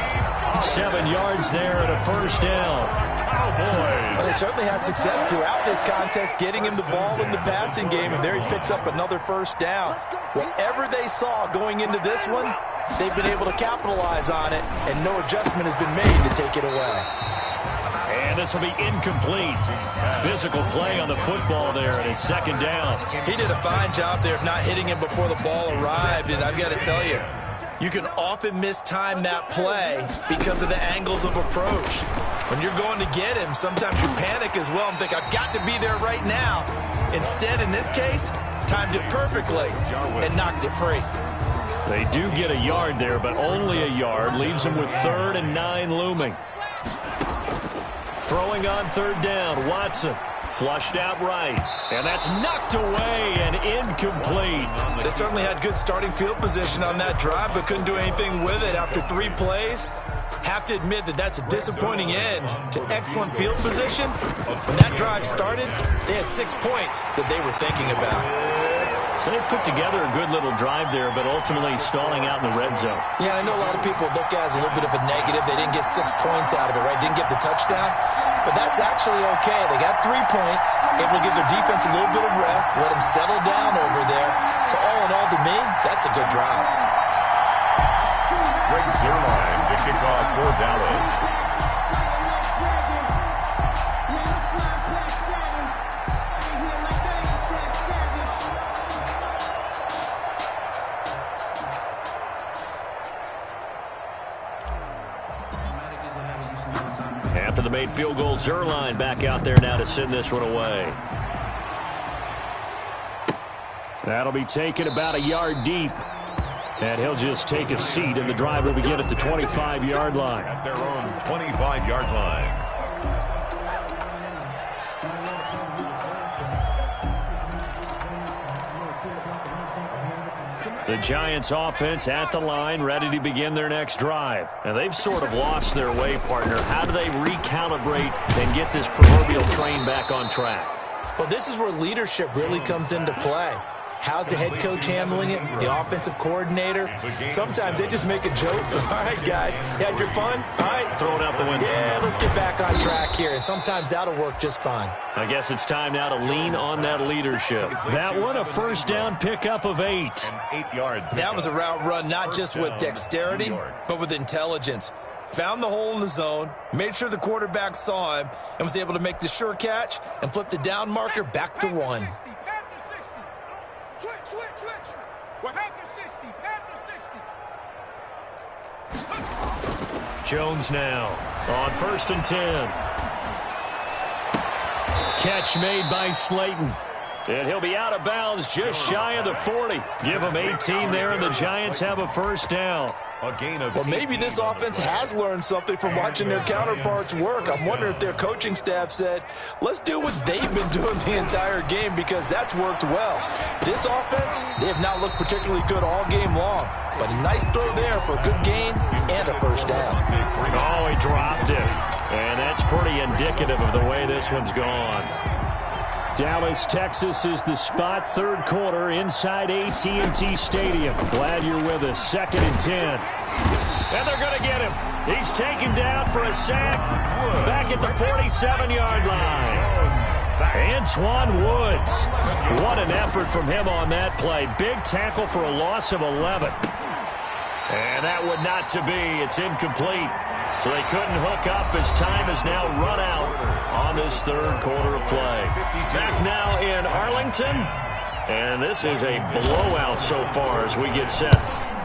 Speaker 1: 7 yards there and a 1st down.
Speaker 4: Oh, boy.
Speaker 5: Well, they certainly had success throughout this contest, getting him the ball in the passing game, and there he picks up another 1st down. Whatever they saw going into this one, they've been able to capitalize on it, and no adjustment has been made to take it away.
Speaker 1: And this will be incomplete. Physical play on the football there, and it's 2nd down.
Speaker 5: He did a fine job there of not hitting him before the ball arrived, and I've got to tell you, you can often mistime that play because of the angles of approach. When you're going to get him, sometimes you panic as well and think, I've got to be there right now. Instead, in this case, timed it perfectly and knocked it free.
Speaker 1: They do get a yard there, but only a yard. Leaves them with 3rd and 9 looming. Throwing on 3rd down, Watson. Flushed out right. And that's knocked away and incomplete.
Speaker 5: They certainly had good starting field position on that drive, but couldn't do anything with it after 3 plays. Have to admit that that's a disappointing end to excellent field position. When that drive started, they had 6 points that they were thinking about.
Speaker 1: So they put together a good little drive there, but ultimately stalling out in the red zone.
Speaker 5: Yeah, I know a lot of people look at it as a little bit of a negative. They didn't get 6 points out of it, right? Didn't get the touchdown. But that's actually okay. They got 3 points, able to give their defense a little bit of rest, let them settle down over there. So all in all, to me, that's a good drive.
Speaker 4: Greg Zerline to kick off for Dallas.
Speaker 1: After the made field goal, Zerline back out there now to send this one away. That'll be taken about a yard deep. And he'll just take a seat, and the drive will begin at the 25-yard line.
Speaker 4: At their own 25-yard line.
Speaker 1: The Giants offense at the line, ready to begin their next drive. And they've sort of lost their way, partner. How do they recalibrate and get this proverbial train back on track?
Speaker 5: Well, this is where leadership really comes into play. How's the head coach handling it? The offensive coordinator? Sometimes they just make a joke. All right, guys, you had your fun? All right.
Speaker 1: Throw it out the window.
Speaker 5: Yeah, let's get back on track here. And sometimes that'll work just fine.
Speaker 1: I guess it's time now to lean on that leadership. That one, a 1st down pickup of 8.
Speaker 4: And 8 yards.
Speaker 5: That was a route run not just with dexterity, but with intelligence. Found the hole in the zone, made sure the quarterback saw him, and was able to make the sure catch and flip the down marker back to 1.
Speaker 1: Jones now on 1st and 10. Catch made by Slayton. And he'll be out of bounds just shy of the 40. Give him 18 there, and the Giants have a 1st down.
Speaker 4: A gain of
Speaker 5: Well, maybe
Speaker 4: 18
Speaker 5: this
Speaker 4: on the
Speaker 5: offense
Speaker 4: play.
Speaker 5: has learned something from watching their counterparts work. I'm wondering if their coaching staff said, let's do what they've been doing the entire game, because that's worked well. This offense, they have not looked particularly good all game long, but a nice throw there for a good gain and a first down.
Speaker 1: Oh, he dropped it. And that's pretty indicative of the way this one's gone. Dallas, Texas is the spot. Third quarter inside AT&T Stadium. Glad you're with us. 2nd and 10. And they're going to get him. He's taken down for a sack. Back at the 47-yard line. Antoine Woods. What an effort from him on that play. Big tackle for a loss of 11. And that would not to be. It's incomplete. So they couldn't hook up as time has now run out on this third quarter of play. Back now in Arlington. And this is a blowout so far as we get set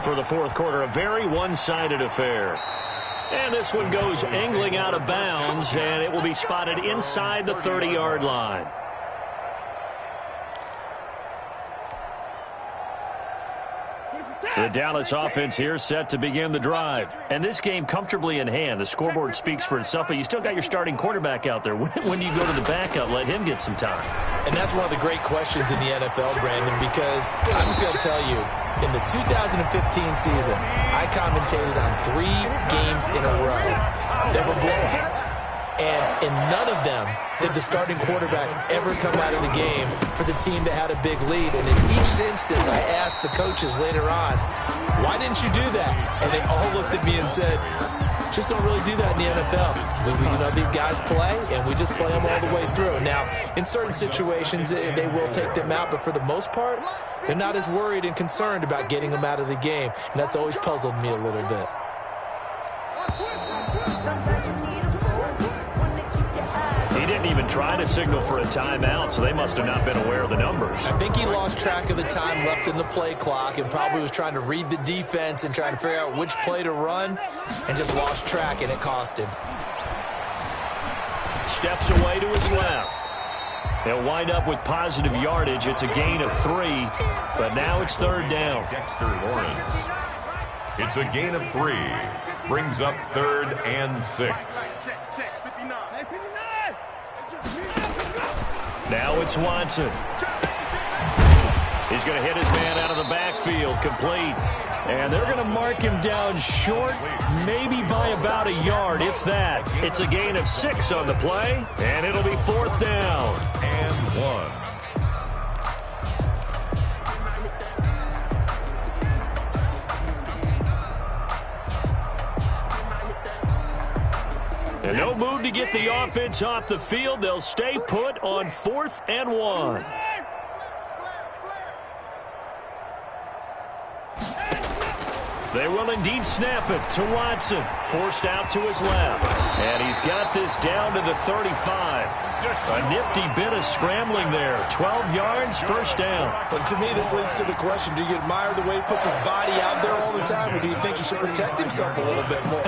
Speaker 1: for the fourth quarter. A very one-sided affair. And this one goes angling out of bounds, and it will be spotted inside the 30-yard line. The Dallas offense here set to begin the drive. And this game comfortably in hand. The scoreboard speaks for itself, but you still got your starting quarterback out there. When do you go to the backup, let him get some time?
Speaker 5: And that's one of the great questions in the NFL, Brandon, because I'm just going to tell you, in the 2015 season, I commentated on 3 games in a row that were blowouts. And in none of them did the starting quarterback ever come out of the game for the team that had a big lead. And in each instance, I asked the coaches later on, why didn't you do that? And they all looked at me and said, just don't really do that in the NFL. These guys play, and we just play them all the way through. Now, in certain situations, they will take them out, but for the most part, they're not as worried and concerned about getting them out of the game. And that's always puzzled me a little bit.
Speaker 1: He didn't even try to signal for a timeout, so they must have not been aware of the numbers.
Speaker 5: I think he lost track of the time left in the play clock and probably was trying to read the defense and trying to figure out which play to run and just lost track, and it cost him.
Speaker 1: Steps away to his left. He'll wind up with positive yardage. It's a gain of 3, but now it's third down.
Speaker 4: Dexter Lawrence. It's a gain of 3. Brings up 3rd and 6.
Speaker 1: Now it's Watson. He's going to hit his man out of the backfield, complete. And they're going to mark him down short, maybe by about a yard, if that. It's a gain of 6 on the play, and it'll be 4th down.
Speaker 4: And 1.
Speaker 1: And no move to get the offense off the field. They'll stay put on 4th and 1. They will indeed snap it to Watson. Forced out to his left. And he's got this down to the 35. A nifty bit of scrambling there. 12 yards, first down.
Speaker 5: But to me, this leads to the question, do you admire the way he puts his body out there all the time, or do you think he should protect himself a little bit more?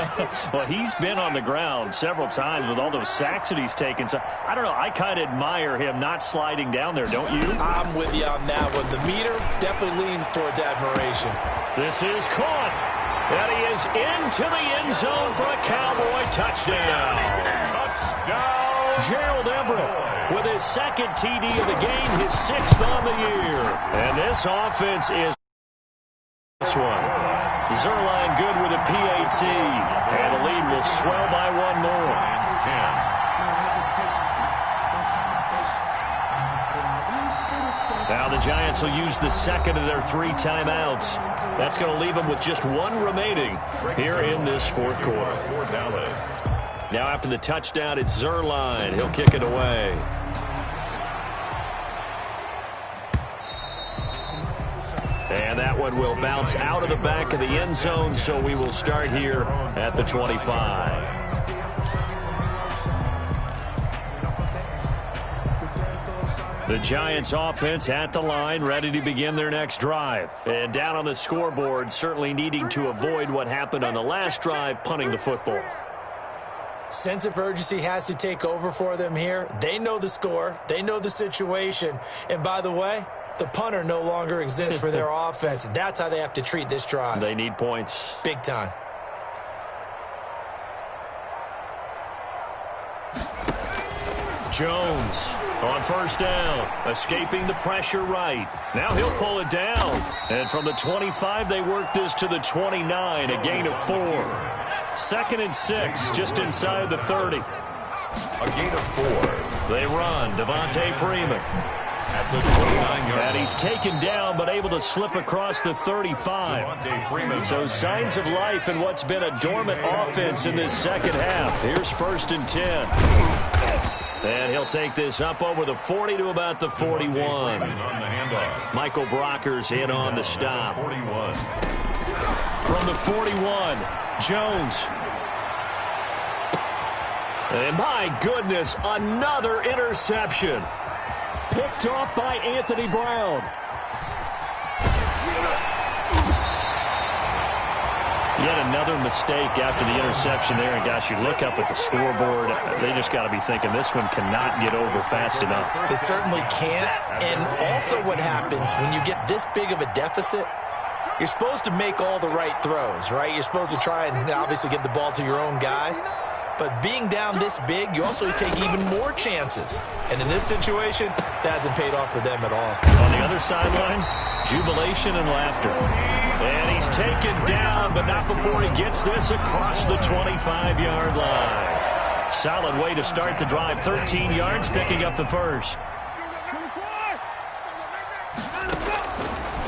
Speaker 1: Well, he's been on the ground several times with all those sacks that he's taken. So, I don't know. I kind of admire him not sliding down there, don't you?
Speaker 5: I'm with you on that one. The meter definitely leans towards admiration.
Speaker 1: This is caught. And he is into the end zone for a Cowboy touchdown. Touchdown. Gerald Everett with his 2nd TD of the game, his 6th on the year. And this offense is this one. Zerline good with a PAT. And the lead will swell by 1 more. 10. Now the Giants will use the 2nd of their 3 timeouts. That's going to leave them with just 1 remaining here in this 4th quarter.
Speaker 4: For Dallas.
Speaker 1: Now after the touchdown, it's Zerline. He'll kick it away. And that one will bounce out of the back of the end zone, so we will start here at the 25. The Giants offense at the line, ready to begin their next drive. And down on the scoreboard, certainly needing to avoid what happened on the last drive, punting the football.
Speaker 5: Sense of urgency has to take over for them here. They know the score. They know the situation. And by the way, The punter no longer exists for their offense. That's how they have to treat this drive.
Speaker 1: They need points.
Speaker 5: Big time.
Speaker 1: Jones on first down, escaping the pressure right. Now he'll pull it down. And from the 25, they work this to the 29, a gain of 4. 2nd and 6, just inside the 30.
Speaker 4: A gain of 4.
Speaker 1: They run. Devontae Freeman.
Speaker 4: At the 29-yard
Speaker 1: And he's taken down, but able to slip across the 35. So signs of life in what's been a dormant offense in this second half. Here's 1st and 10. And he'll take this up over the 40 to about the 41. Michael Brocker's in on the stop.
Speaker 4: 41.
Speaker 1: From the 41, Jones. And my goodness, another interception. Picked off by Anthony Brown. Yet another mistake after the interception there. And, gosh, you look up at the scoreboard. They just got to be thinking this one cannot get over fast enough.
Speaker 5: It certainly can't. And also what happens when you get this big of a deficit, you're supposed to make all the right throws, right? You're supposed to try and obviously get the ball to your own guys. But being down this big, you also take even more chances. And in this situation, that hasn't paid off for them at all.
Speaker 1: On the other sideline, jubilation and laughter. And he's taken down, but not before he gets this across the 25-yard line. Solid way to start the drive. 13 yards, picking up the first.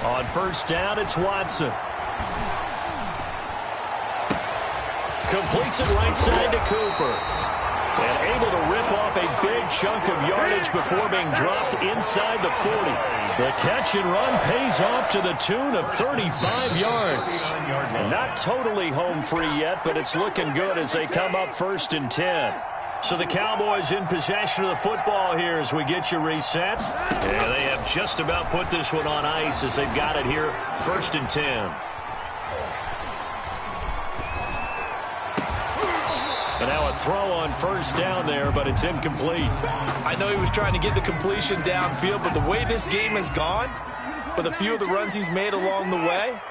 Speaker 1: On first down, it's Watson. Completes it right side to Cooper. And able to rip off a big chunk of yardage before being dropped inside the 40. The catch and run pays off to the tune of 35 yards. And not totally home free yet, but it's looking good as they come up 1st and 10. So the Cowboys in possession of the football here as we get you reset. And they have just about put this one on ice as they've got it here 1st and 10. And now a throw on first down there, but it's incomplete.
Speaker 5: I know he was trying to get the completion downfield, but the way this game has gone, with a few of the runs he's made along the way,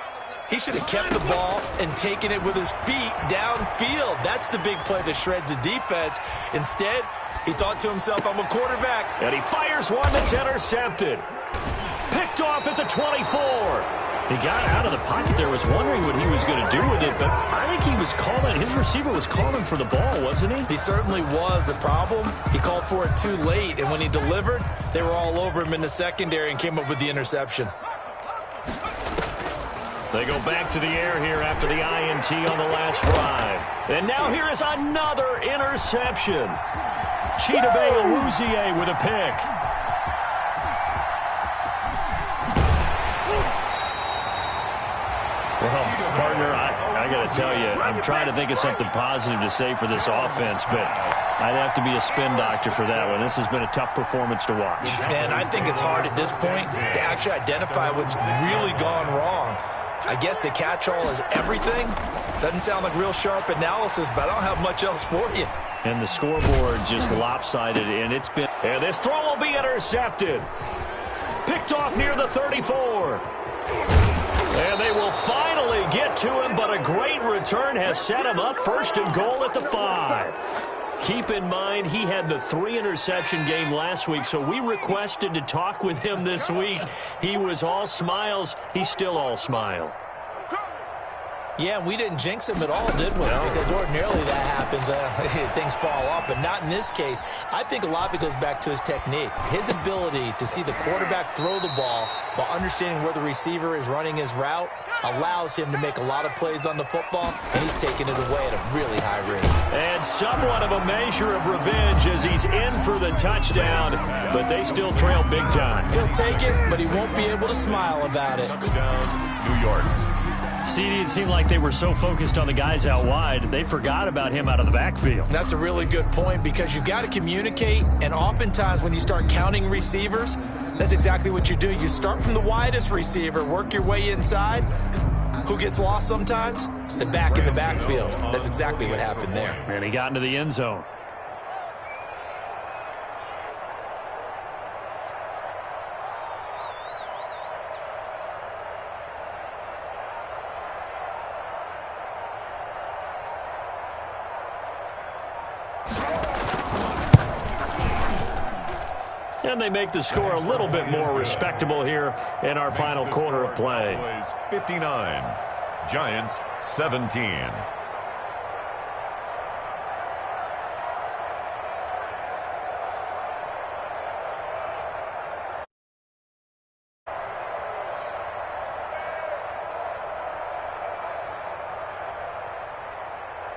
Speaker 5: he should have kept the ball and taken it with his feet downfield. That's the big play that shreds a defense. Instead, he thought to himself, I'm a quarterback.
Speaker 1: And he fires one that's intercepted. Picked off at the 24. He got out of the pocket there, was wondering what he was going to do with it, but I think he was calling, his receiver was calling for the ball, wasn't he?
Speaker 5: He certainly was. The problem, he called for it too late, and when he delivered, they were all over him in the secondary and came up with the interception.
Speaker 1: They go back to the air here after the INT on the last drive. And now here is another interception. Chidobe Awuzie with a pick. Well, partner, I got to tell you, I'm trying to think of something positive to say for this offense, but I'd have to be a spin doctor for that one. This has been a tough performance to watch.
Speaker 5: And I think it's hard at this point to actually identify what's really gone wrong. I guess the catch-all is everything. Doesn't sound like real sharp analysis, but I don't have much else for you.
Speaker 1: And the scoreboard just lopsided, and it's been... And this throw will be intercepted. Picked off near the 34. And they will finally get to him, but a great return has set him up 1st and goal at the 5. Keep in mind, he had the 3-interception game last week, so we requested to talk with him this week. He was all smiles. He's still all smile.
Speaker 5: Yeah, we didn't jinx him at all, did we? No. Because ordinarily that happens. Things fall off, but not in this case. I think a lot of it goes back to his technique. His ability to see the quarterback throw the ball while understanding where the receiver is running his route allows him to make a lot of plays on the football, and he's taking it away at a really high rate.
Speaker 1: And somewhat of a measure of revenge as he's in for the touchdown, but they still trail big time.
Speaker 5: He'll take it, but he won't be able to smile about it.
Speaker 4: Touchdown, New York.
Speaker 1: CD, it seemed like they were so focused on the guys out wide, they forgot about him out of the backfield.
Speaker 5: That's a really good point because you've got to communicate, and oftentimes when you start counting receivers, that's exactly what you do. You start from the widest receiver, work your way inside. Who gets lost sometimes? The back in the backfield. That's exactly what happened there.
Speaker 1: And he got into the end zone. And they make the score a little bit more respectable here in our final quarter of play.
Speaker 4: Cowboys 59, Giants 17.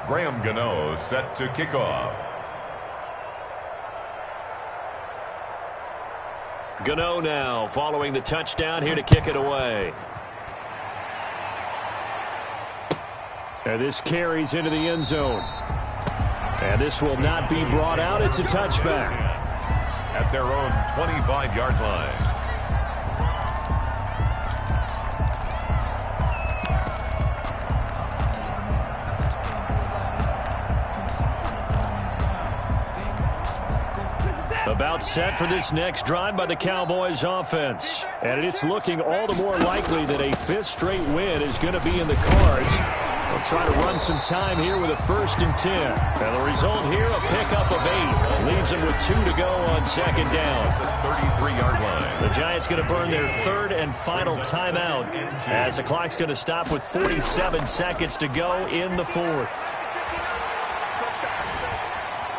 Speaker 4: Graham Gano set to kick off.
Speaker 1: Gano now following the touchdown here to kick it away. And this carries into the end zone. And this will not be brought out. It's a touchback.
Speaker 4: At their own 25-yard line.
Speaker 1: About set for this next drive by the Cowboys offense. And it's looking all the more likely that a fifth straight win is going to be in the cards. They'll try to run some time here with a 1st and 10. And the result here, a pickup of 8. Leaves them with 2 to go on 2nd down.
Speaker 4: The 33-yard line.
Speaker 1: The Giants going to burn their 3rd and final timeout as the clock's going to stop with 47 seconds to go in the 4th.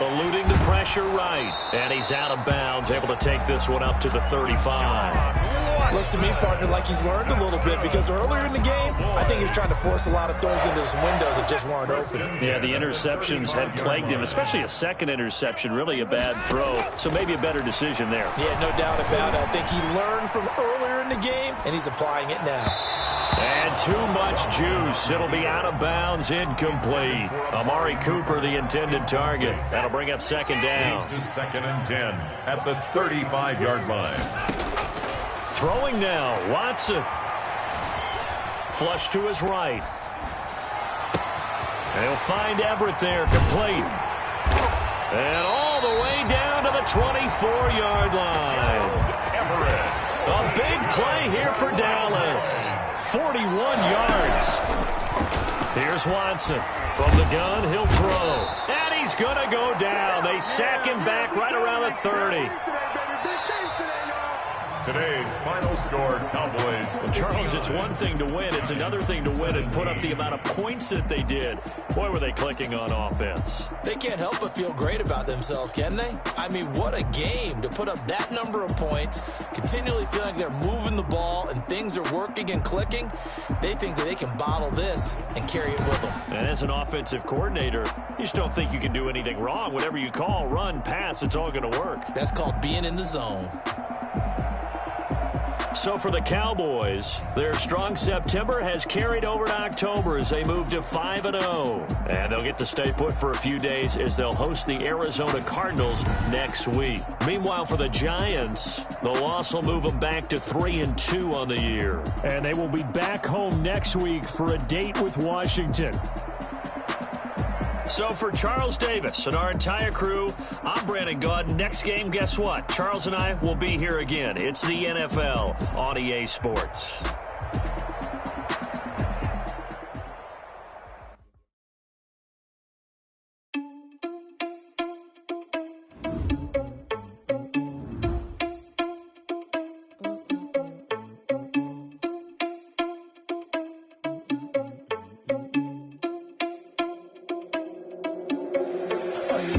Speaker 1: Eluding the pressure right. And he's out of bounds, able to take this one up to the 35.
Speaker 5: Looks to me, partner, like he's learned a little bit because earlier in the game, I think he was trying to force a lot of throws into some windows that just weren't open.
Speaker 1: Yeah, the interceptions had plagued him, especially a second interception, really a bad throw. So maybe a better decision there.
Speaker 5: Yeah, no doubt about it. I think he learned from earlier in the game, and he's applying it now.
Speaker 1: And too much juice. It'll be out of bounds, incomplete. Amari Cooper, the intended target. That'll bring up 2nd down.
Speaker 4: To 2nd and 10 at the 35-yard line.
Speaker 1: Throwing now, Watson. Flush to his right. And he'll find Everett there, complete. And all the way down to the 24-yard line.
Speaker 4: Everett.
Speaker 1: A big play here for Dallas. 41 yards. Here's Watson. From the gun, he'll throw. And he's going to go down. They sack him back right around the 30.
Speaker 4: Today's final score, Cowboys.
Speaker 1: Well, Charles, it's one thing to win. It's another thing to win and put up the amount of points that they did. Boy, were they clicking on offense.
Speaker 5: They can't help but feel great about themselves, can they? I mean, what a game to put up that number of points, continually feel like they're moving the ball and things are working and clicking. They think that they can bottle this and carry it with them.
Speaker 1: And as an offensive coordinator, you just don't think you can do anything wrong. Whatever you call, run, pass, it's all going to work.
Speaker 5: That's called being in the zone.
Speaker 1: So for the Cowboys, their strong September has carried over to October as they move to 5-0. And they'll get to stay put for a few days as they'll host the Arizona Cardinals next week. Meanwhile, for the Giants, the loss will move them back to 3-2 on the year. And they will be back home next week for a date with Washington. So for Charles Davis and our entire crew, I'm Brandon Gaudin. Next game, guess what? Charles and I will be here again. It's the NFL on EA Sports.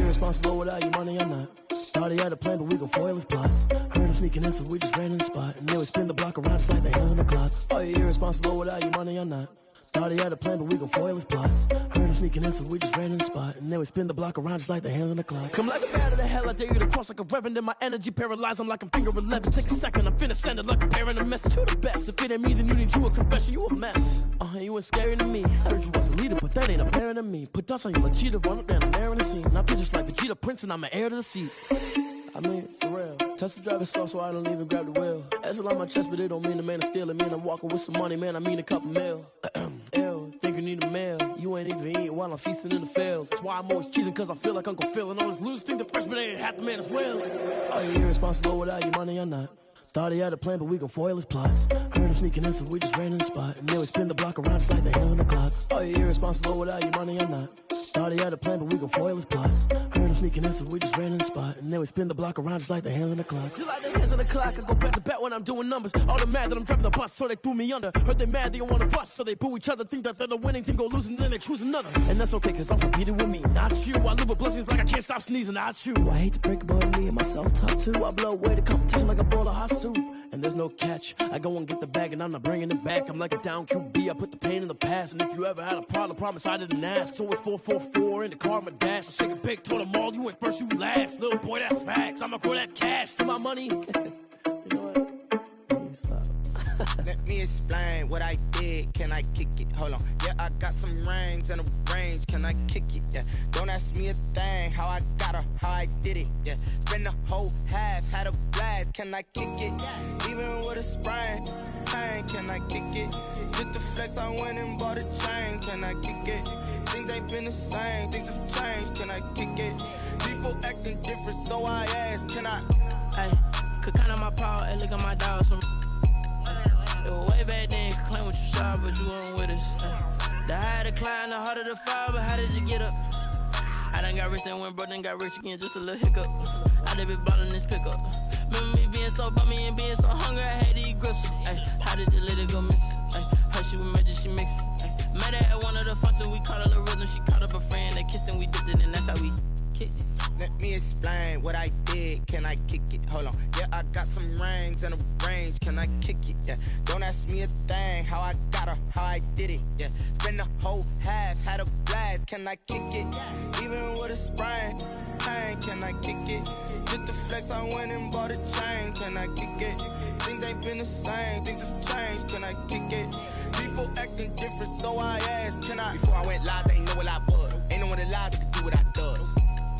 Speaker 7: Responsible without your money, I'm not. Thought he had a plan, but we gon' foil his plot. Heard him sneaking in, so we just ran in the spot. And then we spin the block around just like the hands on the clock. Oh, you're irresponsible without your money, I'm not. Thought he had a plan, but we gon' foil his plot. Heard him sneaking in, so we just ran in the spot. And then we spin the block around just like the hands on the clock. Come like a bat of the hell, I dare you to cross like a reverend. And my energy paralyzed, I'm like I'm finger 11. Take a second, I'm finna send it like a parent a message to the best. If it ain't me, then you need you a confession, you a mess. You ain't scary to me. Heard you was a leader, but that ain't apparent to me. Put dust on you like cheetah, run up down, I'm there in the scene. Now just like Vegeta Prince, and I'm an heir to the seat. I mean, for real. Touch the driver's soft, so I don't even grab the wheel. That's on my chest, but it don't mean the man to steal it. Mean I'm walking with some money, man, I mean a couple mil. Ew, think you need a meal. You ain't even eating while I'm feasting in the field. That's why I'm always cheesing, cause I feel like Uncle Phil. And all this losers think the freshman ain't half the man as well. Oh, you're irresponsible without your money, I'm not. Thought he had a plan, but we gon' foil his plot. Heard him sneaking in, so we just ran in the spot. And then we spin the block around just like the hands on the clock. Oh, you're irresponsible without your money, I'm not. Thought he had a plan, but we gon' foil his plot. Heard him sneaking in, so we just ran in the spot. And then we spin the block around just like the hands on the clock. Just like the hands on the clock, I go back to back when I'm doing numbers. All the mad that I'm driving the bus, so they threw me under. Heard they mad, they don't want to bust, so they boo each other. Think that they're the winning team, go losing, then they choose another. And that's okay, cause I'm competing with me, not you. I live with blessings like I can't stop sneezing, not you. I hate to break about me and myself top two. I blow away the competition like a bowl of hot soup. And there's no catch. I go and get the bag and I'm not bringing it back. I'm like a down QB, I put the pain in the past. And if you ever had a problem, promise I didn't ask. So it's 444 in the car, my dash. I shake a big, told them all, you went first, you last. Little boy, that's facts. I'ma grow that cash to my money. You know what? Let me stop.
Speaker 8: Let me explain what I did. Can I kick it? Hold on. Yeah, I got some rings and a range. Can I kick it? Yeah. Don't ask me a thing. How I got her, how I did it. Yeah. Spend the whole half, had a blast. Can I kick it? Even with a sprain. Pain, can I kick it? Just the flex, I went and bought a chain. Can I kick it? Things ain't been the same. Things have changed. Can I kick it? People acting different, so I ask. Can I?
Speaker 9: Hey, could count on my power and look at my dogs from. It was way back then, could claim what you saw, but you weren't with us. The higher the climb, the harder the fall, but how did you get up? I done got rich and went broke, then got rich again, just a little hiccup. I done been ballin' this pickup. Remember me being so bummy and being so hungry, I had to eat gristle. Ay, how did the lady go miss? Ay, her she was magic, she mixed. Ay, met her at one of the functions, we caught a little rhythm, she caught up a friend, they kissed and we dipped it, and that's how we kicked it.
Speaker 8: Let me explain what I did. Can I kick it? Hold on. Yeah, I got some rings and a range. Can I kick it? Yeah. Don't ask me a thing. How I got her, how I did it. Yeah. Spend the whole half, had a blast. Can I kick it? Even with a sprain. Pain, can I kick it? Just the flex, I went and bought a chain. Can I kick it? Things ain't been the same. Things have changed. Can I kick it? People acting different, so I asked. Can I? Before I went live, they ain't know what I was. Ain't no one alive that could do what I does.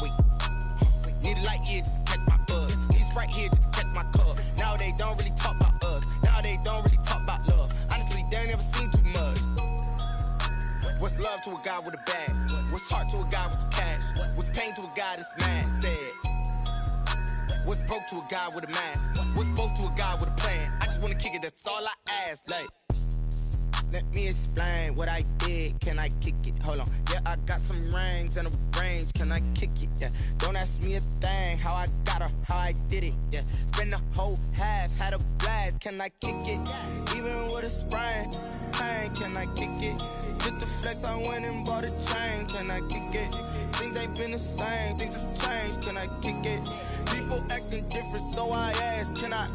Speaker 8: Wait. Need a light here just to catch my buzz. Need Sprite here just to catch my cup. Now they don't really talk about us. Now they don't really talk about love. Honestly, they ain't never seen too much. What's love to a guy with a bag? What's heart to a guy with some cash? What's pain to a guy that's mad? Said. What's broke to a guy with a mask? What's both to a guy with a plan? I just wanna kick it, that's all I ask. Like, let me explain what I did. Can I kick it? Hold on. Yeah, I got some rings and a range. Can I kick it? Yeah. Don't ask me a thing. How I got her, how I did it. Yeah. Spend the whole half, had a blast. Can I kick it? Even with a sprain. Pain, can I kick it? Just the flex, I went and bought a chain. Can I kick it? Things ain't been the same. Things have changed. Can I kick it? People acting different, so I ask. Can I?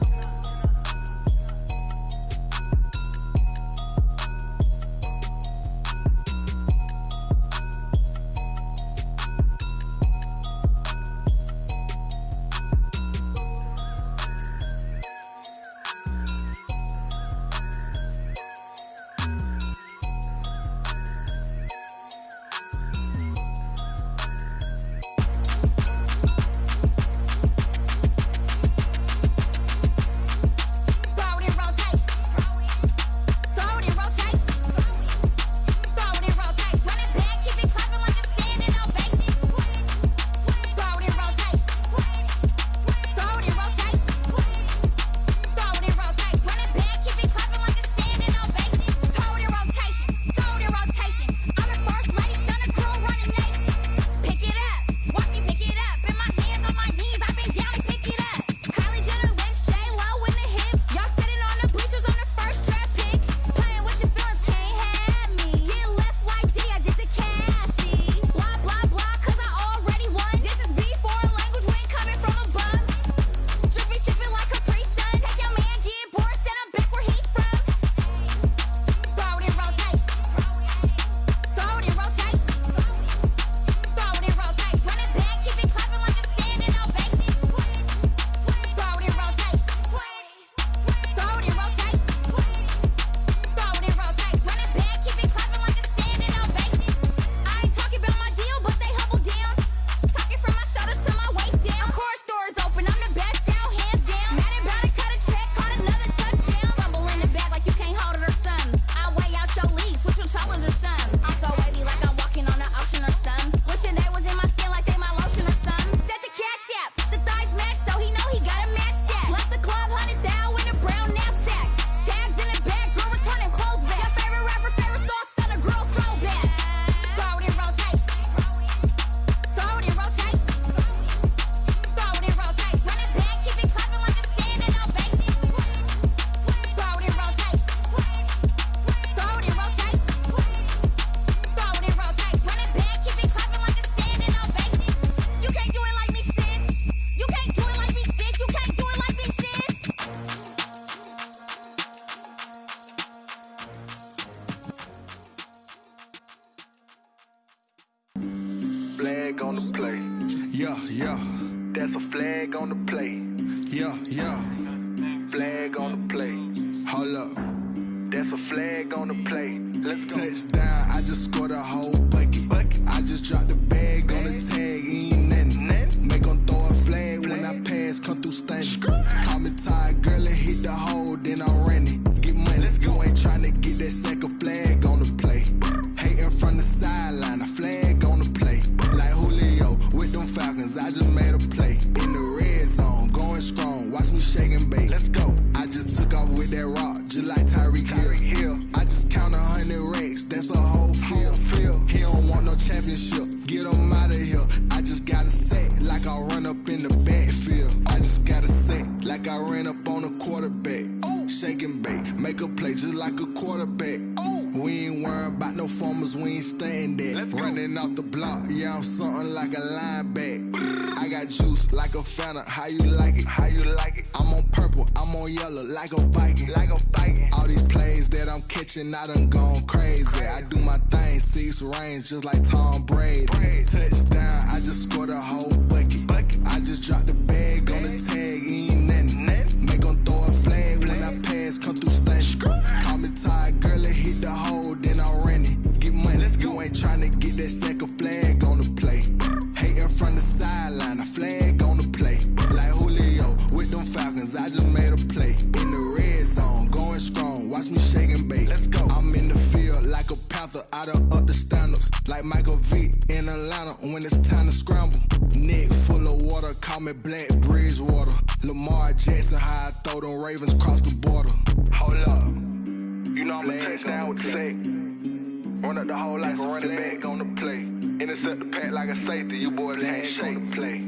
Speaker 3: Yeah, yeah.
Speaker 10: That's a flag on the play.
Speaker 3: Yeah, yeah.
Speaker 10: Flag on the play.
Speaker 3: Hold up.
Speaker 10: That's a flag on the play. Let's go.
Speaker 3: Touchdown, I just scored a whole bucket. I just dropped the bag on the tag, ain't nothing. Make 'em throw a flag when I pass, come through stunning. Call me tired, girl, and hit the hole, then I ran it. Get money, you ain't tryna get that second flag on the play. Hating from the sideline, a flag on the play. Like Julio with them Falcons, I just made a play. In the red zone, going strong, watch me shake and bake.
Speaker 10: Let's go.
Speaker 3: I just took off with that rock, just like Tyreek Hill. I just count 100 racks, that's a whole field. He don't want no championship, get him out of here. I just got a set, like I run up in the backfield. I just got a set, like I ran up on a quarterback. Shake and bake, make a play just like a quarterback. We ain't worrying about no formers, we ain't staying there. Running off the block, yeah, I'm something like a linebacker. I got juice like a Fanta, how you like it?
Speaker 10: How you like it?
Speaker 3: I'm on purple, I'm on yellow, like a Viking.
Speaker 10: Like a Viking.
Speaker 3: All these plays that I'm catching, I done gone crazy. I do my thing, 6 range, just like Tom Brady. Touchdown, I just scored a whole bucket. I just dropped the bag on the tag, ain't nothing. Make 'em throw a flag when I pass, come through stunning. Call me tired, girl, and hit the hole, then I ran it. Get money, you ain't tryna get that second flag on the play. Hating from the sideline, a flag on the play. Like Julio with them Falcons, I just made a play. In the red zone, going strong, watch me shake and bake.
Speaker 10: Let's go.
Speaker 3: I'm in the field like a Panther, I done up the standards. Like Michael Vick in Atlanta when it's time to scramble. Neck full of water, call me Black Bridgewater. Lamar Jackson, how I throw them Ravens cross the border.
Speaker 10: Hold up. You know I'm a touchdown with the sack. Run up the hole like a running back on the play. Intercept the pack like a safety. You boys ain't shake the play.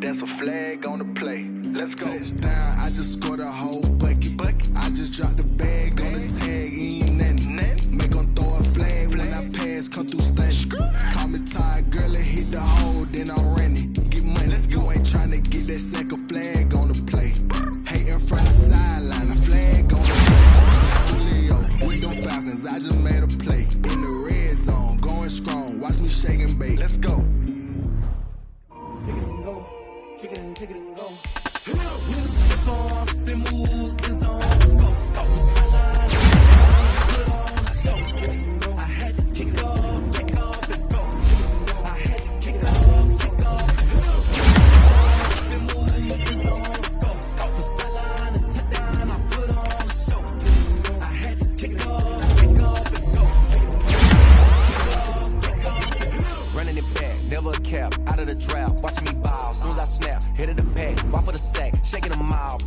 Speaker 10: That's a flag on the play. Let's go.
Speaker 3: Touchdown, I just scored a whole bucket. I just dropped the bag on the tag, ain't nothing. Make 'em throw a flag when I pass, come through stunning. Call me tired, girl, and hit the hole, then I ran it. Get money, you ain't tryna get that second flag on the play. Hating from the sideline, a flag on the play. Julio with them Falcons, I just made a play. In the red zone, going strong, watch me shake and bake.
Speaker 10: Let's go.
Speaker 7: Kick it and go, kick it and go. Step on, spin, move, is on. I had to kick off and go. I had to kick off. Spin, move, is on. Scope the sideline and touchdown, I put on the show. I had to kick off and go.
Speaker 11: Running it back, never a cap, out of the draft, watching me ball. Soon as I snap, hit of the pack, walk for the sack, shaking them all.